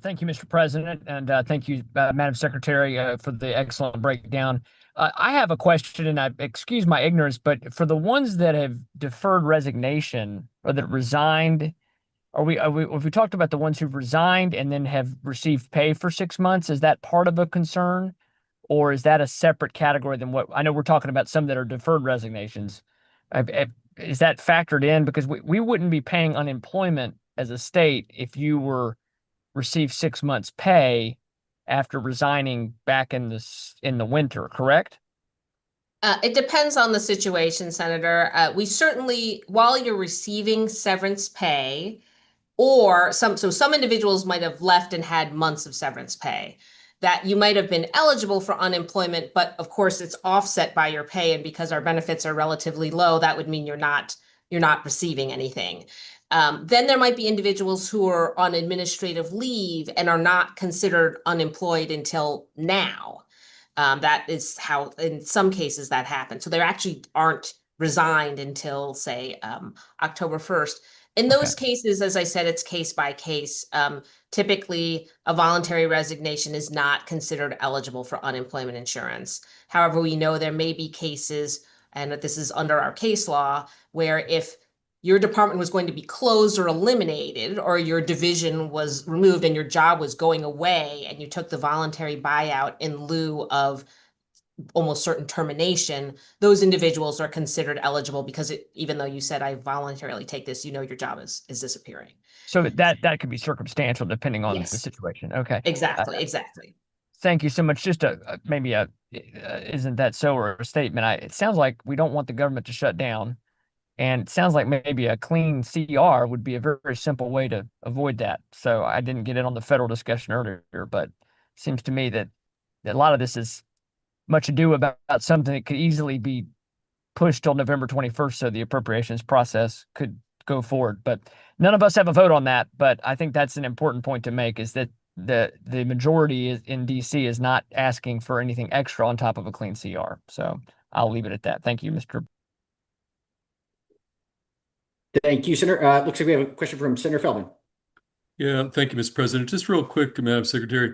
Thank you, Mr. President, and thank you, Madam Secretary, for the excellent breakdown. I have a question, and I excuse my ignorance, but for the ones that have deferred resignation or that resigned, have we talked about the ones who've resigned and then have received pay for 6 months? Is that part of a concern, or is that a separate category than what I know? We're talking about some that are deferred resignations. Is that factored in? Because we wouldn't be paying unemployment as a state if you received 6 months pay after resigning back in the winter, correct? It depends on the situation, Senator. We certainly, while you're receiving severance pay, or some individuals might have left and had months of severance pay, that you might have been eligible for unemployment, but of course it's offset by your pay. And because our benefits are relatively low, that would mean you're not receiving anything. Then there might be individuals who are on administrative leave and are not considered unemployed until now. That is how, in some cases, that happens. So they actually aren't resigned until, say, October 1st. In those cases, as I said, it's case by case. Typically, a voluntary resignation is not considered eligible for unemployment insurance. However, we know there may be cases, and that this is under our case law, where if your department was going to be closed or eliminated, or your division was removed and your job was going away, and you took the voluntary buyout in lieu of almost certain termination, those individuals are considered eligible because even though you said, I voluntarily take this, your job is disappearing. So that could be circumstantial depending on the Yes. situation. Okay. Exactly. Thank you so much. Just maybe isn't that so, or a statement? It sounds like we don't want the government to shut down. And it sounds like maybe a clean CR would be a very, very simple way to avoid that. So I didn't get in on the federal discussion earlier, but it seems to me that a lot of this is much ado about something that could easily be pushed till November 21st so the appropriations process could go forward. But none of us have a vote on that. But I think that's an important point to make, is that the majority in DC is not asking for anything extra on top of a clean CR. So I'll leave it at that. Thank you, Mr. Thank you, Senator. Looks like we have a question from Senator Feldman. Yeah, thank you, Mr. President. Just real quick, Madam Secretary,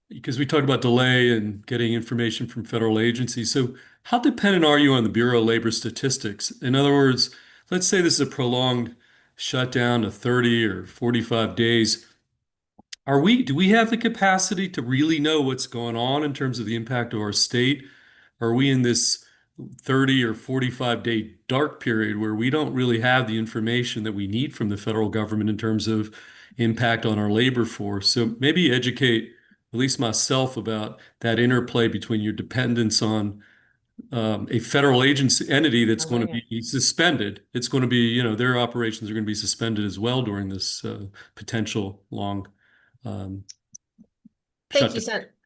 because we talked about delay and getting information from federal agencies. So how dependent are you on the Bureau of Labor Statistics? In other words, let's say this is a prolonged shutdown of 30 or 45 days. Do we have the capacity to really know what's going on in terms of the impact of our state? Are we in this 30 or 45-day dark period where we don't really have the information that we need from the federal government in terms of impact on our labor force? So maybe educate at least myself about that interplay between your dependence on a federal agency entity that's going to be suspended. It's going to be, their operations are going to be suspended as well during this potential long shutdown.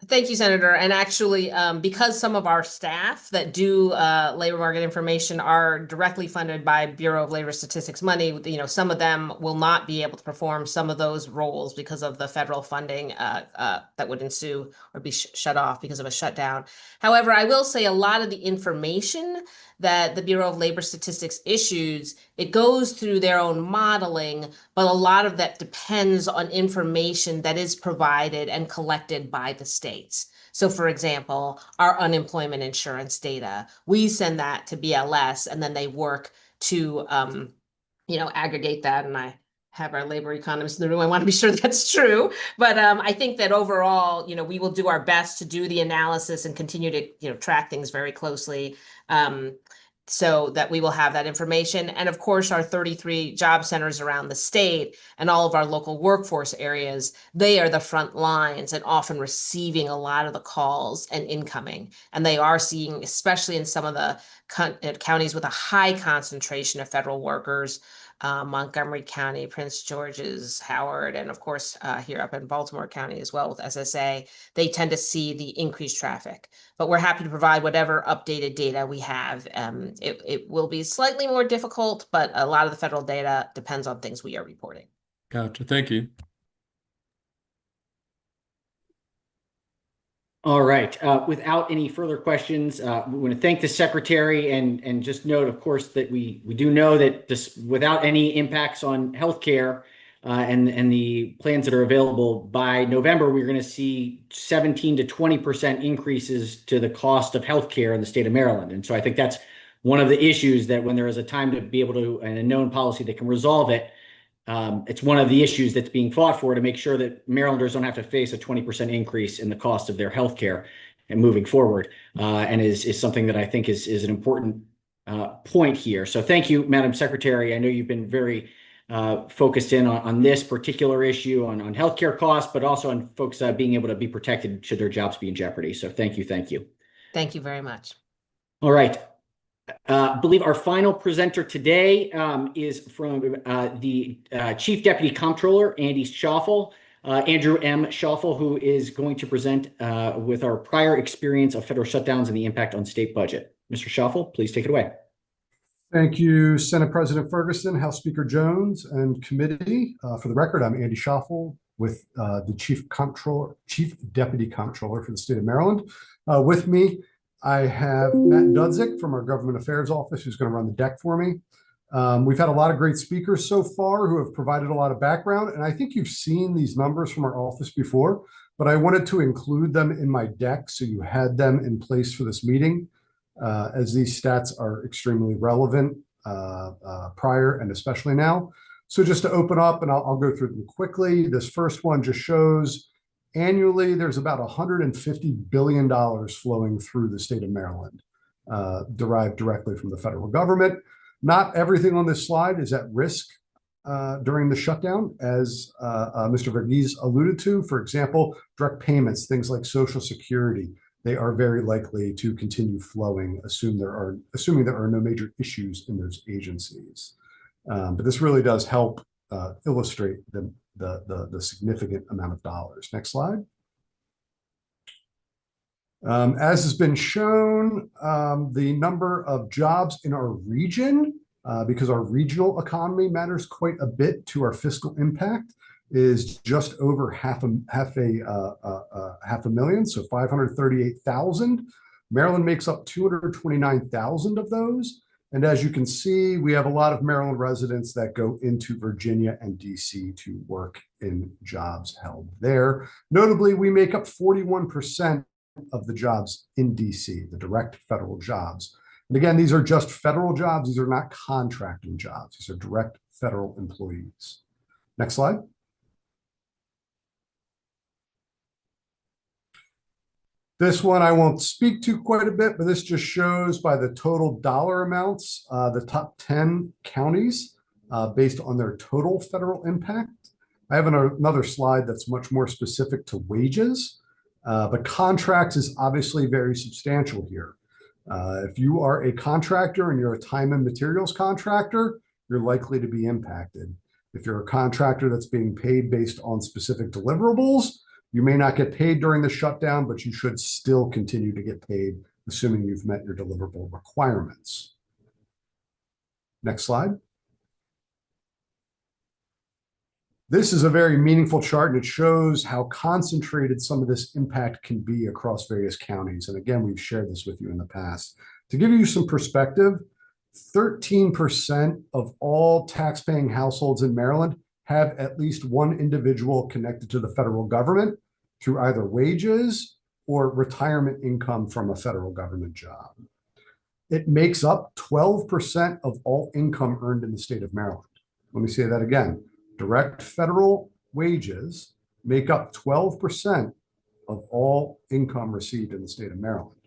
Thank you, Senator. And actually, because some of our staff that do labor market information are directly funded by Bureau of Labor Statistics money, some of them will not be able to perform some of those roles because of the federal funding that would ensue or be shut off because of a shutdown. However, I will say a lot of the information that the Bureau of Labor Statistics issues, it goes through their own modeling, but a lot of that depends on information that is provided and collected by the states. So for example, our unemployment insurance data, we send that to BLS and then they work to, aggregate that. And I have our labor economists in the room. I want to be sure that's true. But I think that overall, we will do our best to do the analysis and continue to, track things very closely. So that we will have that information. And of course, our 33 job centers around the state and all of our local workforce areas, they are the front lines and often receiving a lot of the calls and incoming. And they are seeing, especially in some of the counties with a high concentration of federal workers, Montgomery County, Prince George's, Howard, and of course, here up in Baltimore County as well with SSA, they tend to see the increased traffic. But we're happy to provide whatever updated data we have. It will be slightly more difficult, but a lot of the federal data depends on things we are reporting. Gotcha. Thank you. All right. Without any further questions, we want to thank the Secretary and just note, of course, that we do know that this, without any impacts on healthcare and the plans that are available by November, we're going to see 17 to 20% increases to the cost of healthcare in the state of Maryland. And so I think that's one of the issues, that when there is a time to be able to, and a known policy that can resolve it, it's one of the issues that's being fought for, to make sure that Marylanders don't have to face a 20% increase in the cost of their health care and moving forward, and is something that I think is an important point here. So thank you, Madam Secretary. I know you've been very focused in on this particular issue on healthcare costs, but also on folks being able to be protected should their jobs be in jeopardy. So thank you. Thank you. Thank you very much. All right. I believe our final presenter today is from the Chief Deputy Comptroller, Andrew M. Schaffel, who is going to present with our prior experience of federal shutdowns and the impact on state budget. Mr. Schaffel, please take it away. Thank you, Senate President Ferguson, House Speaker Jones, and committee. For the record, I'm Andy Schaffel with the Chief Deputy Comptroller for the state of Maryland. With me, I have Matt Dudzik from our Government Affairs Office, who's going to run the deck for me. We've had a lot of great speakers so far who have provided a lot of background, and I think you've seen these numbers from our office before, but I wanted to include them in my deck so you had them in place for this meeting, as these stats are extremely relevant prior and especially now. So just to open up, and I'll go through them quickly. This first one just shows annually there's about $150 billion flowing through the state of Maryland, derived directly from the federal government. Not everything on this slide is at risk during the shutdown, as Mr. Verghese alluded to. For example, direct payments, things like Social Security, they are very likely to continue flowing, assuming there are no major issues in those agencies. But this really does help illustrate the significant amount of dollars. Next slide. As has been shown, the number of jobs in our region, because our regional economy matters quite a bit to our fiscal impact, is just over half a million, so 538,000. Maryland makes up 229,000 of those. And as you can see, we have a lot of Maryland residents that go into Virginia and DC to work in jobs held there. Notably, we make up 41% of the jobs in DC, the direct federal jobs. And again, these are just federal jobs. These are not contracting jobs. These are direct federal employees. Next slide. This one I won't speak to quite a bit, but this just shows by the total dollar amounts, the top 10 counties based on their total federal impact. I have another slide that's much more specific to wages, but contracts is obviously very substantial here. If you are a contractor and you're a time and materials contractor, you're likely to be impacted. If you're a contractor that's being paid based on specific deliverables, you may not get paid during the shutdown, but you should still continue to get paid, assuming you've met your deliverable requirements. Next slide. This is a very meaningful chart, and it shows how concentrated some of this impact can be across various counties. And again, we've shared this with you in the past. To give you some perspective, 13% of all taxpaying households in Maryland have at least one individual connected to the federal government through either wages or retirement income from a federal government job. It makes up 12% of all income earned in the state of Maryland. Let me say that again. Direct federal wages make up 12% of all income received in the state of Maryland.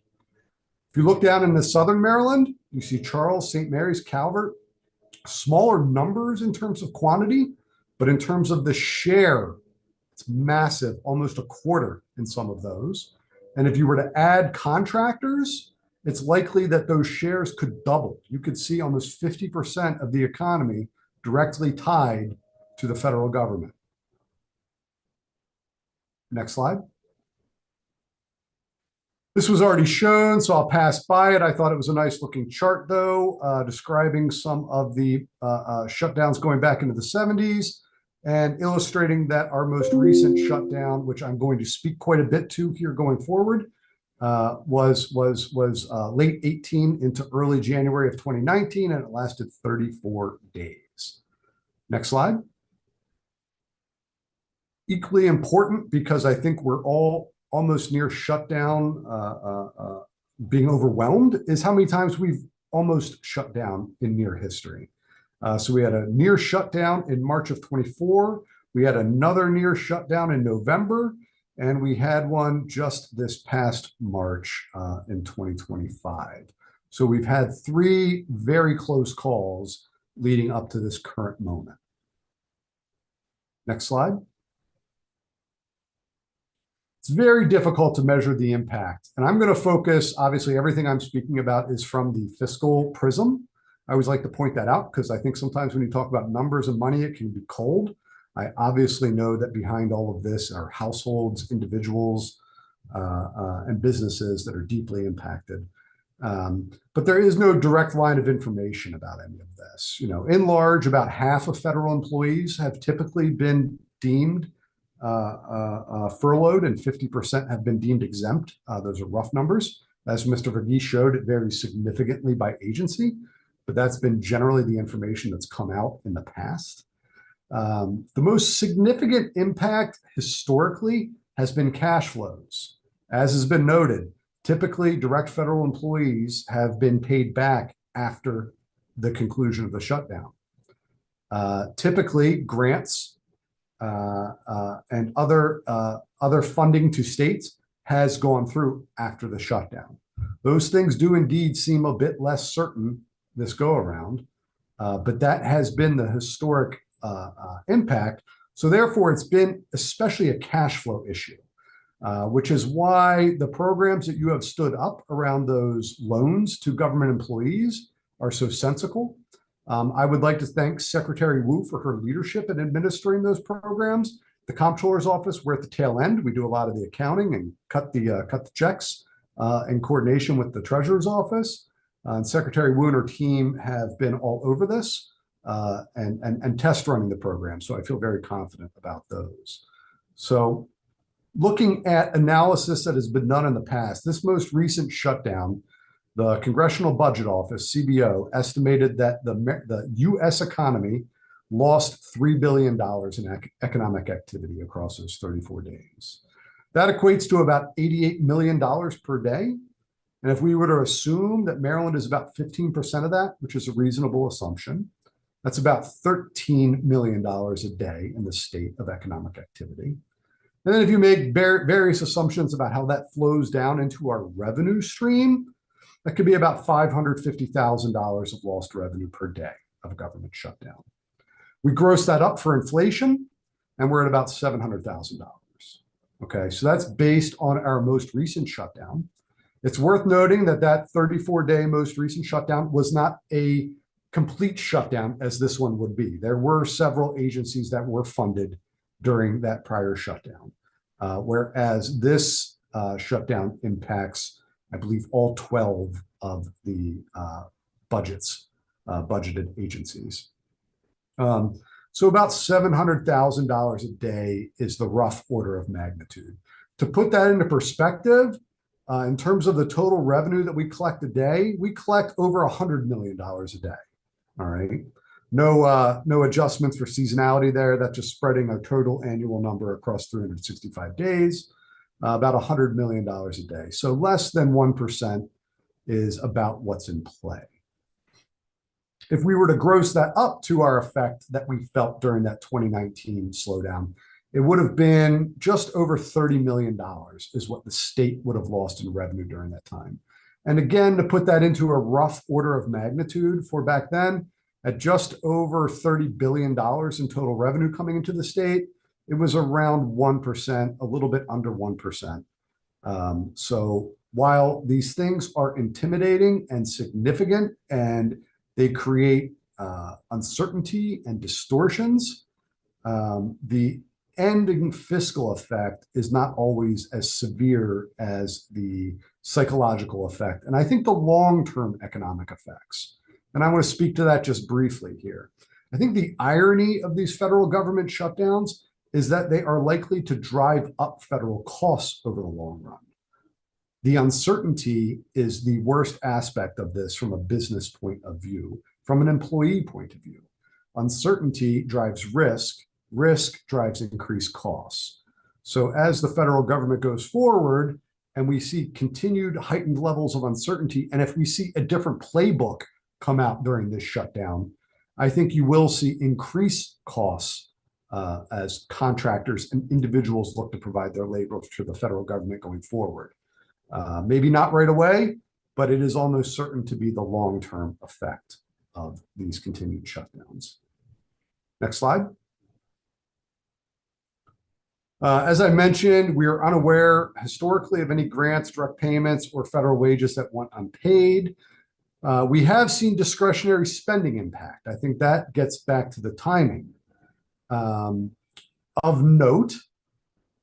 If you look down in the southern Maryland, you see Charles, St. Mary's, Calvert, smaller numbers in terms of quantity, but in terms of the share, it's massive, almost a quarter in some of those. And if you were to add contractors, it's likely that those shares could double. You could see almost 50% of the economy directly tied to the federal government. Next slide. This was already shown, so I'll pass by it. I thought it was a nice looking chart, though, describing some of the shutdowns going back into the 70s. And illustrating that our most recent shutdown, which I'm going to speak quite a bit to here going forward, was late 18 into early January of 2019, and it lasted 34 days. Next slide. Equally important, because I think we're all almost near shutdown, being overwhelmed, is how many times we've almost shut down in near history. So we had a near shutdown in March of 24. We had another near shutdown in November, and we had one just this past March in 2025. So we've had 3 very close calls leading up to this current moment. Next slide. It's very difficult to measure the impact. And I'm going to focus, obviously, everything I'm speaking about is from the fiscal prism. I always like to point that out because I think sometimes when you talk about numbers and money, it can be cold. I obviously know that behind all of this are households, individuals, and businesses that are deeply impacted. But there is no direct line of information about any of this. You know, in large, about half of federal employees have typically been deemed furloughed, and 50% have been deemed exempt. Those are rough numbers. As Mr. Verghese showed, it varies significantly by agency, but that's been generally the information that's come out in the past. The most significant impact historically has been cash flows. As has been noted, typically direct federal employees have been paid back after the conclusion of the shutdown. Typically, grants and other funding to states has gone through after the shutdown. Those things do indeed seem a bit less certain this go around, but that has been the historic impact. So therefore, it's been especially a cash flow issue, which is why the programs that you have stood up around those loans to government employees are so sensible. I would like to thank Secretary Wu for her leadership in administering those programs. The Comptroller's Office, we're at the tail end. We do a lot of the accounting and cut the checks in coordination with the Treasurer's Office. And Secretary Wu and her team have been all over this and test running the program. So I feel very confident about those. So looking at analysis that has been done in the past, this most recent shutdown, the Congressional Budget Office, CBO, estimated that the U.S. economy lost $3 billion in economic activity across those 34 days. That equates to about $88 million per day. And if we were to assume that Maryland is about 15% of that, which is a reasonable assumption, that's about $13 million a day in the state of economic activity. And then if you make various assumptions about how that flows down into our revenue stream, that could be about $550,000 of lost revenue per day of government shutdown. We gross that up for inflation, and we're at about $700,000. Okay, so that's based on our most recent shutdown. It's worth noting that that 34-day most recent shutdown was not a complete shutdown as this one would be. There were several agencies that were funded during that prior shutdown, whereas this shutdown impacts, I believe, all 12 of the budgeted agencies. So about $700,000 a day is the rough order of magnitude. To put that into perspective, in terms of the total revenue that we collect a day, we collect over $100 million a day. All right. No adjustments for seasonality there. That's just spreading our total annual number across 365 days, about $100 million a day. So less than 1% is about what's in play. If we were to gross that up to our effect that we felt during that 2019 slowdown, it would have been just over $30 million is what the state would have lost in revenue during that time. And again, to put that into a rough order of magnitude for back then, at just over $30 billion in total revenue coming into the state, it was around 1%, a little bit under 1%. So while these things are intimidating and significant and they create uncertainty and distortions, the ending fiscal effect is not always as severe as the psychological effect. And I think the long-term economic effects. And I want to speak to that just briefly here. I think the irony of these federal government shutdowns is that they are likely to drive up federal costs over the long run. The uncertainty is the worst aspect of this from a business point of view, from an employee point of view. Uncertainty drives risk, risk drives increased costs. So as the federal government goes forward and we see continued heightened levels of uncertainty, and if we see a different playbook come out during this shutdown, I think you will see increased costs as contractors and individuals look to provide their labor to the federal government going forward. Maybe not right away, but it is almost certain to be the long-term effect of these continued shutdowns. Next slide. As I mentioned, we are unaware historically of any grants, direct payments, or federal wages that went unpaid. We have seen discretionary spending impact. I think that gets back to the timing. Of note,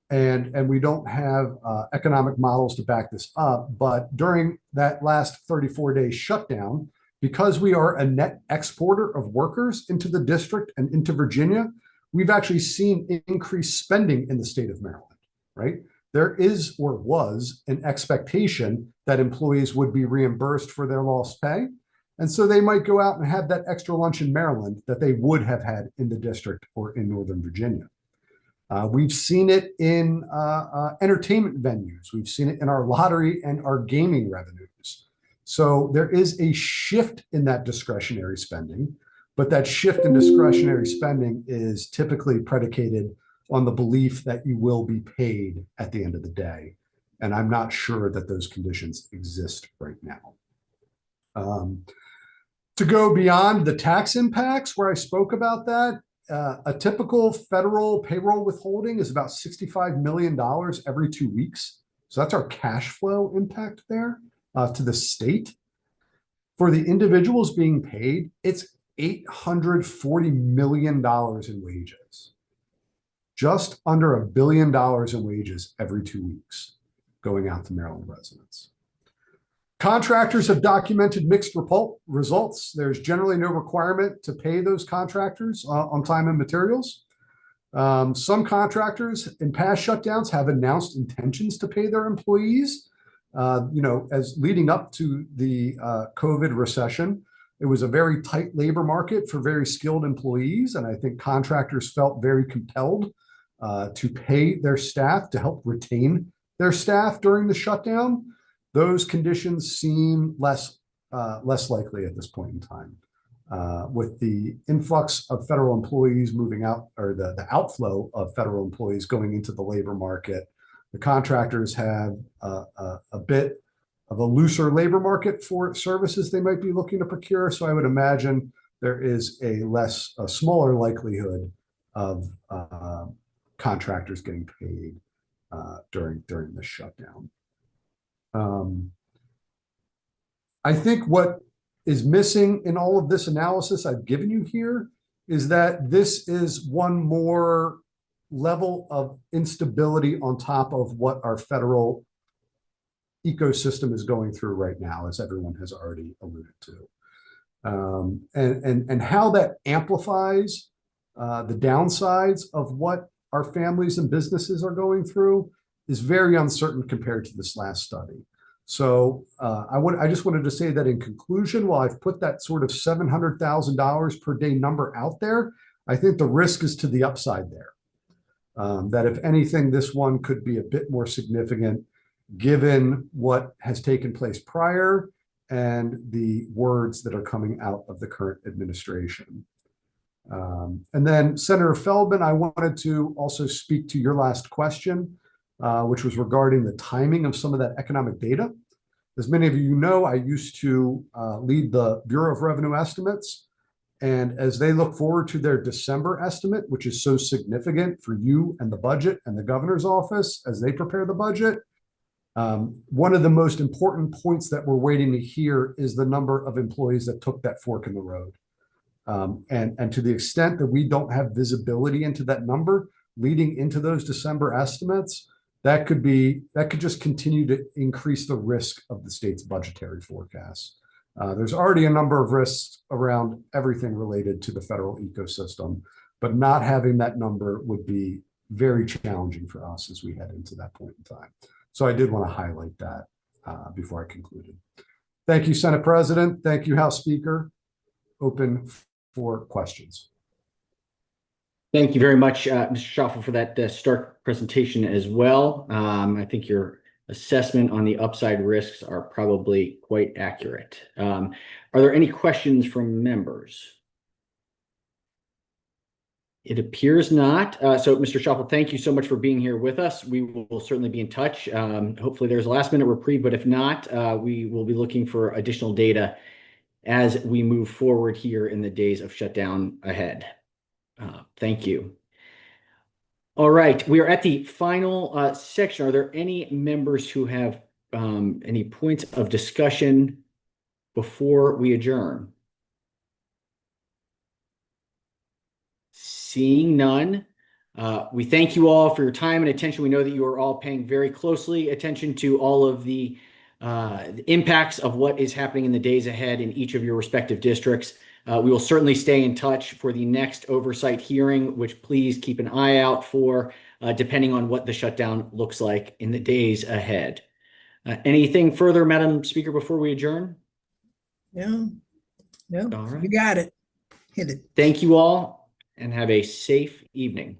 and we don't have economic models to back this up, but during that last 34-day shutdown, because we are a net exporter of workers into the district and into Virginia, we've actually seen increased spending in the state of Maryland, right? There is or was an expectation that employees would be reimbursed for their lost pay. And so they might go out and have that extra lunch in Maryland that they would have had in the district or in Northern Virginia. We've seen it in entertainment venues. We've seen it in our lottery and our gaming revenues. So there is a shift in that discretionary spending, but that shift in discretionary spending is typically predicated on the belief that you will be paid at the end of the day. And I'm not sure that those conditions exist right now. To go beyond the tax impacts where I spoke about that, a typical federal payroll withholding is about $65 million every 2 weeks. So that's our cash flow impact there to the state. For the individuals being paid, it's $840 million in wages. Just under $1 billion in wages every 2 weeks going out to Maryland residents. Contractors have documented mixed results. There's generally no requirement to pay those contractors on time and materials. Some contractors in past shutdowns have announced intentions to pay their employees. As leading up to the COVID recession, it was a very tight labor market for very skilled employees. And I think contractors felt very compelled to pay their staff to help retain their staff during the shutdown. Those conditions seem less likely at this point in time. With the influx of federal employees moving out, or the outflow of federal employees going into the labor market, the contractors have a bit of a looser labor market for services they might be looking to procure. So I would imagine there is a smaller likelihood of contractors getting paid during this shutdown. I think what is missing in all of this analysis I've given you here is that this is one more level of instability on top of what our federal ecosystem is going through right now, as everyone has already alluded to. And how that amplifies the downsides of what our families and businesses are going through is very uncertain compared to this last study. So I just wanted to say that in conclusion, while I've put that sort of $700,000 per day number out there, I think the risk is to the upside there. That if anything, this one could be a bit more significant given what has taken place prior and the words that are coming out of the current administration. And then Senator Feldman, I wanted to also speak to your last question, which was regarding the timing of some of that economic data. As many of you know, I used to lead the Bureau of Revenue Estimates. And as they look forward to their December estimate, which is so significant for you and the budget and the governor's office as they prepare the budget, one of the most important points that we're waiting to hear is the number of employees that took that fork in the road. And to the extent that we don't have visibility into that number leading into those December estimates, that could just continue to increase the risk of the state's budgetary forecasts. There's already a number of risks around everything related to the federal ecosystem, but not having that number would be very challenging for us as we head into that point in time. So I did want to highlight that before I concluded. Thank you, Senate President. Thank you, House Speaker. Open for questions. Thank you very much, Mr. Schaffel, for that stark presentation as well. I think your assessment on the upside risks are probably quite accurate. Are there any questions from members? It appears not. So, Mr. Schaffel, thank you so much for being here with us. We will certainly be in touch. Hopefully there's a last minute reprieve, but if not, we will be looking for additional data as we move forward here in the days of shutdown ahead. Thank you. All right, we are at the final section. Are there any members who have any points of discussion before we adjourn? Seeing none, we thank you all for your time and attention. We know that you are all paying very closely attention to all of the impacts of what is happening in the days ahead in each of your respective districts. We will certainly stay in touch for the next oversight hearing, which please keep an eye out for, depending on what the shutdown looks like in the days ahead. Anything further, Madam Speaker, before we adjourn? Yeah, All right. you got it. Hit it. Thank you all and have a safe evening.